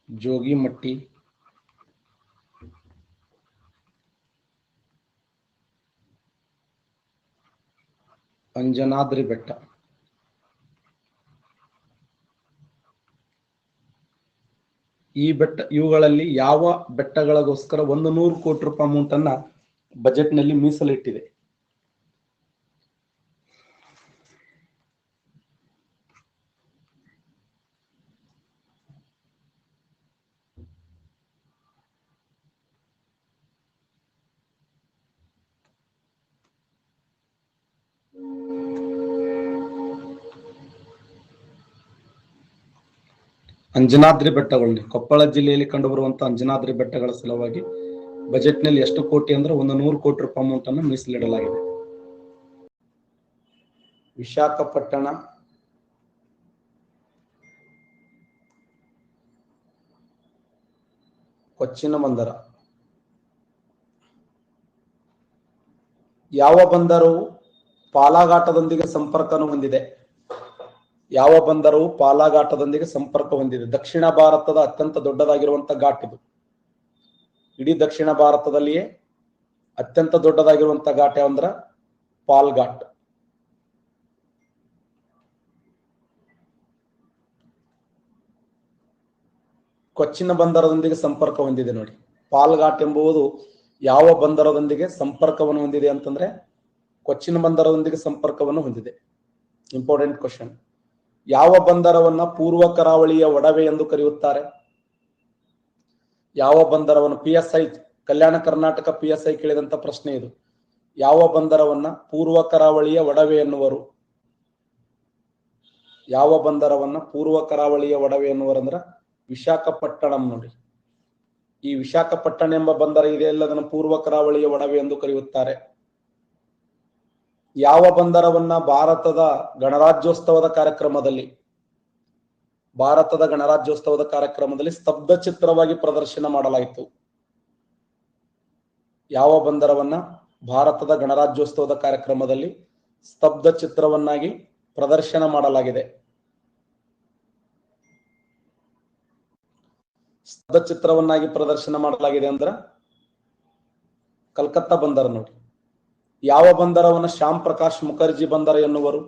ಜೋಗಿಮಟ್ಟಿ, ಅಂಜನಾದ್ರಿ ಬೆಟ್ಟ. ಈ ಬೆಟ್ಟ, ಇವುಗಳಲ್ಲಿ ಯಾವ ಬೆಟ್ಟಗಳಿಗೋಸ್ಕರ 100 ಕೋಟಿ ರೂಪಾಯಿ ಅಮೌಂಟ್ ಅನ್ನ ಬಜೆಟ್ ನಲ್ಲಿ ಮೀಸಲಿಟ್ಟಿದೆ? ಅಂಜನಾದ್ರಿ ಬೆಟ್ಟಗಳಲ್ಲಿ, ಕೊಪ್ಪಳ ಜಿಲ್ಲೆಯಲ್ಲಿ ಕಂಡುಬರುವಂತಹ ಅಂಜನಾದ್ರಿ ಬೆಟ್ಟಗಳ ಸಲುವಾಗಿ ಬಜೆಟ್ ನಲ್ಲಿ ಎಷ್ಟು ಕೋಟಿ ಅಂದ್ರೆ 100 ಕೋಟಿ ರೂಪಾಯಿ ಅಮೌಂಟ್ ಅನ್ನು ಮೀಸಲಿಡಲಾಗಿದೆ. ವಿಶಾಖಪಟ್ಟಣ, ಕೊಚ್ಚಿನ ಬಂದರ. ಯಾವ ಬಂದರವು ಪಾಲಾಘಾಟದೊಂದಿಗೆ ಸಂಪರ್ಕವನ್ನು ಹೊಂದಿದೆ? ಯಾವ ಬಂದರವು ಪಾಲಾಘಾಟದೊಂದಿಗೆ ಸಂಪರ್ಕ ಹೊಂದಿದೆ? ದಕ್ಷಿಣ ಭಾರತದ ಅತ್ಯಂತ ದೊಡ್ಡದಾಗಿರುವಂತಹ ಘಾಟ್ ಇದು. ಇಡೀ ದಕ್ಷಿಣ ಭಾರತದಲ್ಲಿಯೇ ಅತ್ಯಂತ ದೊಡ್ಡದಾಗಿರುವಂತಹ ಘಾಟ್ ಯಾವಂದ್ರ ಪಾಲ್ ಘಾಟ್. ಕೊಚ್ಚಿನ ಬಂದರದೊಂದಿಗೆ ಸಂಪರ್ಕ ಹೊಂದಿದೆ ನೋಡಿ. ಪಾಲ್ ಘಾಟ್ ಎಂಬುದು ಯಾವ ಬಂದರದೊಂದಿಗೆ ಸಂಪರ್ಕವನ್ನು ಹೊಂದಿದೆ ಅಂತಂದ್ರೆ ಕೊಚ್ಚಿನ ಬಂದರದೊಂದಿಗೆ ಸಂಪರ್ಕವನ್ನು ಹೊಂದಿದೆ. Important question. ಯಾವ ಬಂದರವನ್ನ ಪೂರ್ವ ಕರಾವಳಿಯ ಒಡವೆ ಎಂದು ಕರೆಯುತ್ತಾರೆ? ಯಾವ ಬಂದರವನ್ನು? PSI, ಕಲ್ಯಾಣ ಕರ್ನಾಟಕ PSI ಕೇಳಿದಂತ ಪ್ರಶ್ನೆ ಇದು. ಯಾವ ಬಂದರವನ್ನ ಪೂರ್ವ ಕರಾವಳಿಯ ಒಡವೆ ಎನ್ನುವರು? ಯಾವ ಬಂದರವನ್ನ ಪೂರ್ವ ಕರಾವಳಿಯ ಒಡವೆ ಎನ್ನುವರು ಅಂದ್ರ ವಿಶಾಖಪಟ್ಟಣಂ ನೋಡಿ. ಈ ವಿಶಾಖಪಟ್ಟಣ ಎಂಬ ಬಂದರ ಇದೆ ಅಲ್ಲ, ಅದನ್ನು ಪೂರ್ವ ಕರಾವಳಿಯ ಒಡವೆ ಎಂದು ಕರೆಯುತ್ತಾರೆ. ಯಾವ ಬಂದರವನ್ನ ಭಾರತದ ಗಣರಾಜ್ಯೋತ್ಸವದ ಕಾರ್ಯಕ್ರಮದಲ್ಲಿ ಸ್ತಬ್ಧ ಚಿತ್ರವಾಗಿ ಪ್ರದರ್ಶನ ಮಾಡಲಾಯಿತು? ಯಾವ ಬಂದರವನ್ನ ಭಾರತದ ಗಣರಾಜ್ಯೋತ್ಸವದ ಕಾರ್ಯಕ್ರಮದಲ್ಲಿ ಸ್ತಬ್ಧ ಚಿತ್ರವನ್ನಾಗಿ ಪ್ರದರ್ಶನ ಮಾಡಲಾಗಿದೆ? ಸ್ತಬ್ಧ ಚಿತ್ರವನ್ನಾಗಿ ಪ್ರದರ್ಶನ ಮಾಡಲಾಗಿದೆ ಅಂದ್ರ ಕಲ್ಕತ್ತಾ ಬಂದರ ನೋಡಿ. ಯಾವ ಬಂದರವನ್ನ ಶ್ಯಾಮ್ ಪ್ರಕಾಶ್ ಮುಖರ್ಜಿ ಬಂದರ ಎನ್ನುವರು?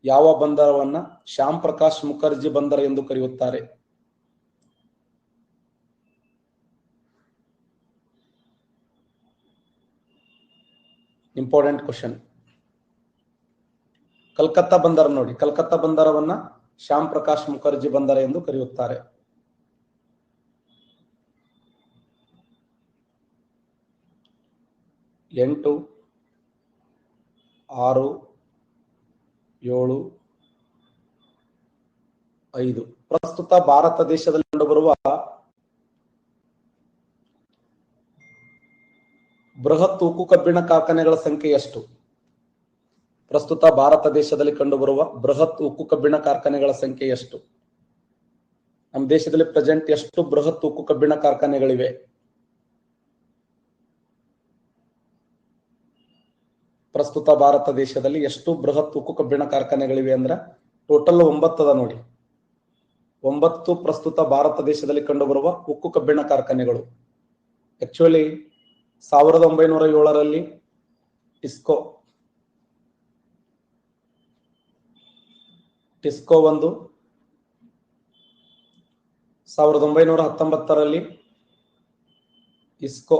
ಯಾವ ಬಂದರವನ್ನ ಶ್ಯಾಮ್ ಪ್ರಕಾಶ್ ಮುಖರ್ಜಿ ಬಂದರ ಎಂದು ಕರೆಯುತ್ತಾರೆ? Important question. ಕಲ್ಕತ್ತಾ ಬಂದರ ನೋಡಿ. ಕಲ್ಕತ್ತಾ ಬಂದರವನ್ನ ಶ್ಯಾಮ್ ಪ್ರಕಾಶ್ ಮುಖರ್ಜಿ ಬಂದರ ಎಂದು ಕರೆಯುತ್ತಾರೆ. ಎಂಟು, 6, 7, 5. ಪ್ರಸ್ತುತ ಭಾರತ ದೇಶದಲ್ಲಿ ಕಂಡುಬರುವ ಬೃಹತ್ ಉಕ್ಕು ಕಬ್ಬಿಣ ಕಾರ್ಖಾನೆಗಳ ಸಂಖ್ಯೆ ಎಷ್ಟು? ಪ್ರಸ್ತುತ ಭಾರತ ದೇಶದಲ್ಲಿ ಕಂಡುಬರುವ ಬೃಹತ್ ಉಕ್ಕು ಕಬ್ಬಿಣ ಕಾರ್ಖಾನೆಗಳ ಸಂಖ್ಯೆ ಎಷ್ಟು? ನಮ್ಮ ದೇಶದಲ್ಲಿ ಪ್ರೆಸೆಂಟ್ ಎಷ್ಟು ಬೃಹತ್ ಉಕ್ಕು ಕಬ್ಬಿಣ ಕಾರ್ಖಾನೆಗಳಿವೆ? ಪ್ರಸ್ತುತ ಭಾರತ ದೇಶದಲ್ಲಿ ಎಷ್ಟು ಬೃಹತ್ ಉಕ್ಕು ಕಬ್ಬಿಣ ಕಾರ್ಖಾನೆಗಳಿವೆ ಅಂದ್ರ ಟೋಟಲ್ 9 ಅದ ನೋಡಿ. 9 ಪ್ರಸ್ತುತ ಭಾರತ ದೇಶದಲ್ಲಿ ಕಂಡುಬರುವ ಉಕ್ಕು ಕಬ್ಬಿಣ ಕಾರ್ಖಾನೆಗಳು. ಆಕ್ಚುಲಿ 1907ರಲ್ಲಿ ಟಿಸ್ಕೋ ಒಂದು, 1919ರಲ್ಲಿ ಇಸ್ಕೋ,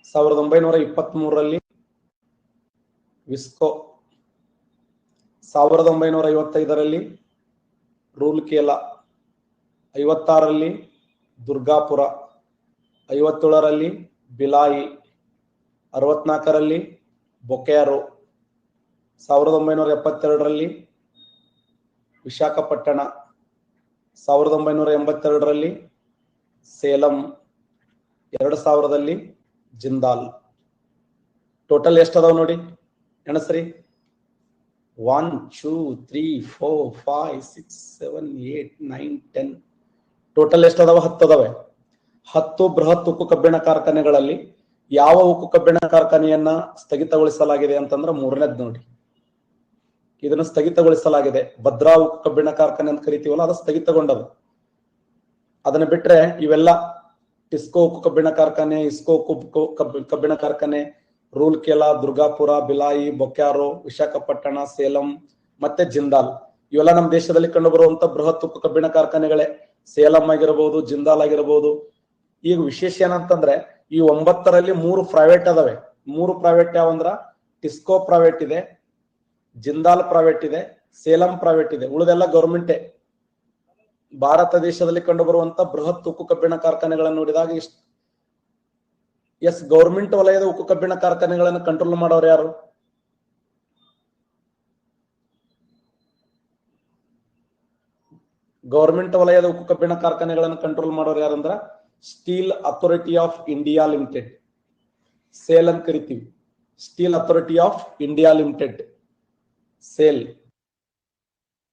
1923ರಲ್ಲಿ ವಿಸ್ಕೋ, 1955ರಲ್ಲಿ ರೂರ್ಕೆಲಾ, 56ರಲ್ಲಿ ದುರ್ಗಾಪುರ, 57ರಲ್ಲಿ ಬಿಲಾಯಿ, 64ರಲ್ಲಿ ಬೊಕ್ಯಾರೋ, 1972ರಲ್ಲಿ ವಿಶಾಖಪಟ್ಟಣ, 1982ರಲ್ಲಿ ಸೇಲಂ, 2000ದಲ್ಲಿ ಜಿಂದಾಲ್. ಟೋಟಲ್ ಎಷ್ಟದಾವ್ ನೋಡಿ, ಎಣಸ್ರಿ. 1, 2, 3, 4, 5, 6, 7, 8, 9, 10. ಟೋಟಲ್ ಎಷ್ಟದಾವ? 10 ಅದಾವೆ. 10 ಬೃಹತ್ ಉಕ್ಕು ಕಬ್ಬಿಣ ಕಾರ್ಖಾನೆಗಳಲ್ಲಿ ಯಾವ ಉಕ್ಕು ಕಬ್ಬಿಣ ಕಾರ್ಖಾನೆಯನ್ನ ಸ್ಥಗಿತಗೊಳಿಸಲಾಗಿದೆ ಅಂತಂದ್ರೆ 3ನೇದ್ ನೋಡಿ. ಇದನ್ನು ಸ್ಥಗಿತಗೊಳಿಸಲಾಗಿದೆ. ಭದ್ರಾ ಉಕ್ಕು ಕಬ್ಬಿಣ ಕಾರ್ಖಾನೆ ಅಂತ ಕರಿತೀವಲ್ಲ, ಅದು ಸ್ಥಗಿತಗೊಂಡದು. ಅದನ್ನ ಬಿಟ್ರೆ ಇವೆಲ್ಲ ಟಿಸ್ಕೋ ಉಕ್ಕು ಕಬ್ಬಿಣ ಕಾರ್ಖಾನೆ, ಇಸ್ಕೋ ಕಬ್ಬಿಣ ಕಾರ್ಖಾನೆ, ರೂರ್ಕೆಲಾ, ದುರ್ಗಾಪುರ, ಬಿಲಾಯಿ, ಬೊಕ್ಯಾರೋ, ವಿಶಾಖಪಟ್ಟಣ, ಸೇಲಂ ಮತ್ತೆ ಜಿಂದಾಲ್, ಇವೆಲ್ಲ ನಮ್ಮ ದೇಶದಲ್ಲಿ ಕಂಡು ಬರುವಂತ ಬೃಹತ್ ಉಕ್ಕು ಕಬ್ಬಿಣ ಕಾರ್ಖಾನೆಗಳೇ. ಸೇಲಂ ಆಗಿರಬಹುದು, ಜಿಂದಾಲ್ ಆಗಿರಬಹುದು. ಈಗ ವಿಶೇಷ ಏನಂತಂದ್ರೆ ಈ 9ರಲ್ಲಿ 3 ಪ್ರೈವೇಟ್ ಅದಾವೆ. 3 ಪ್ರೈವೇಟ್ ಯಾವಂದ್ರ ಟಿಸ್ಕೋ ಪ್ರೈವೇಟ್ ಇದೆ, ಜಿಂದಾಲ್ ಪ್ರೈವೇಟ್ ಇದೆ, ಸೇಲಂ ಪ್ರೈವೇಟ್ ಇದೆ. ಉಳಿದೆಲ್ಲ ಗೌರ್ಮೆಂಟೇ. ಭಾರತ ದೇಶದಲ್ಲಿ ಕಂಡು ಬರುವಂತ ಬೃಹತ್ ಉಕ್ಕು ಕಬ್ಬಿಣ ಕಾರ್ಖಾನೆಗಳನ್ನು ನೋಡಿದಾಗ ಎಸ್, ಗೌರ್ಮೆಂಟ್ ವಲಯದ ಉಕ್ಕು ಕಬ್ಬಿಣ ಕಾರ್ಖಾನೆಗಳನ್ನು ಕಂಟ್ರೋಲ್ ಮಾಡೋರು ಯಾರು? ಗೌರ್ಮೆಂಟ್ ವಲಯದ ಉಕ್ಕು ಕಬ್ಬಿಣ ಕಾರ್ಖಾನೆಗಳನ್ನು ಕಂಟ್ರೋಲ್ ಮಾಡೋರು ಯಾರಂದ್ರ Steel Authority of India Limited, SAIL ಅಂತ ಕರಿತೀವಿ. Steel Authority of India Limited, sale.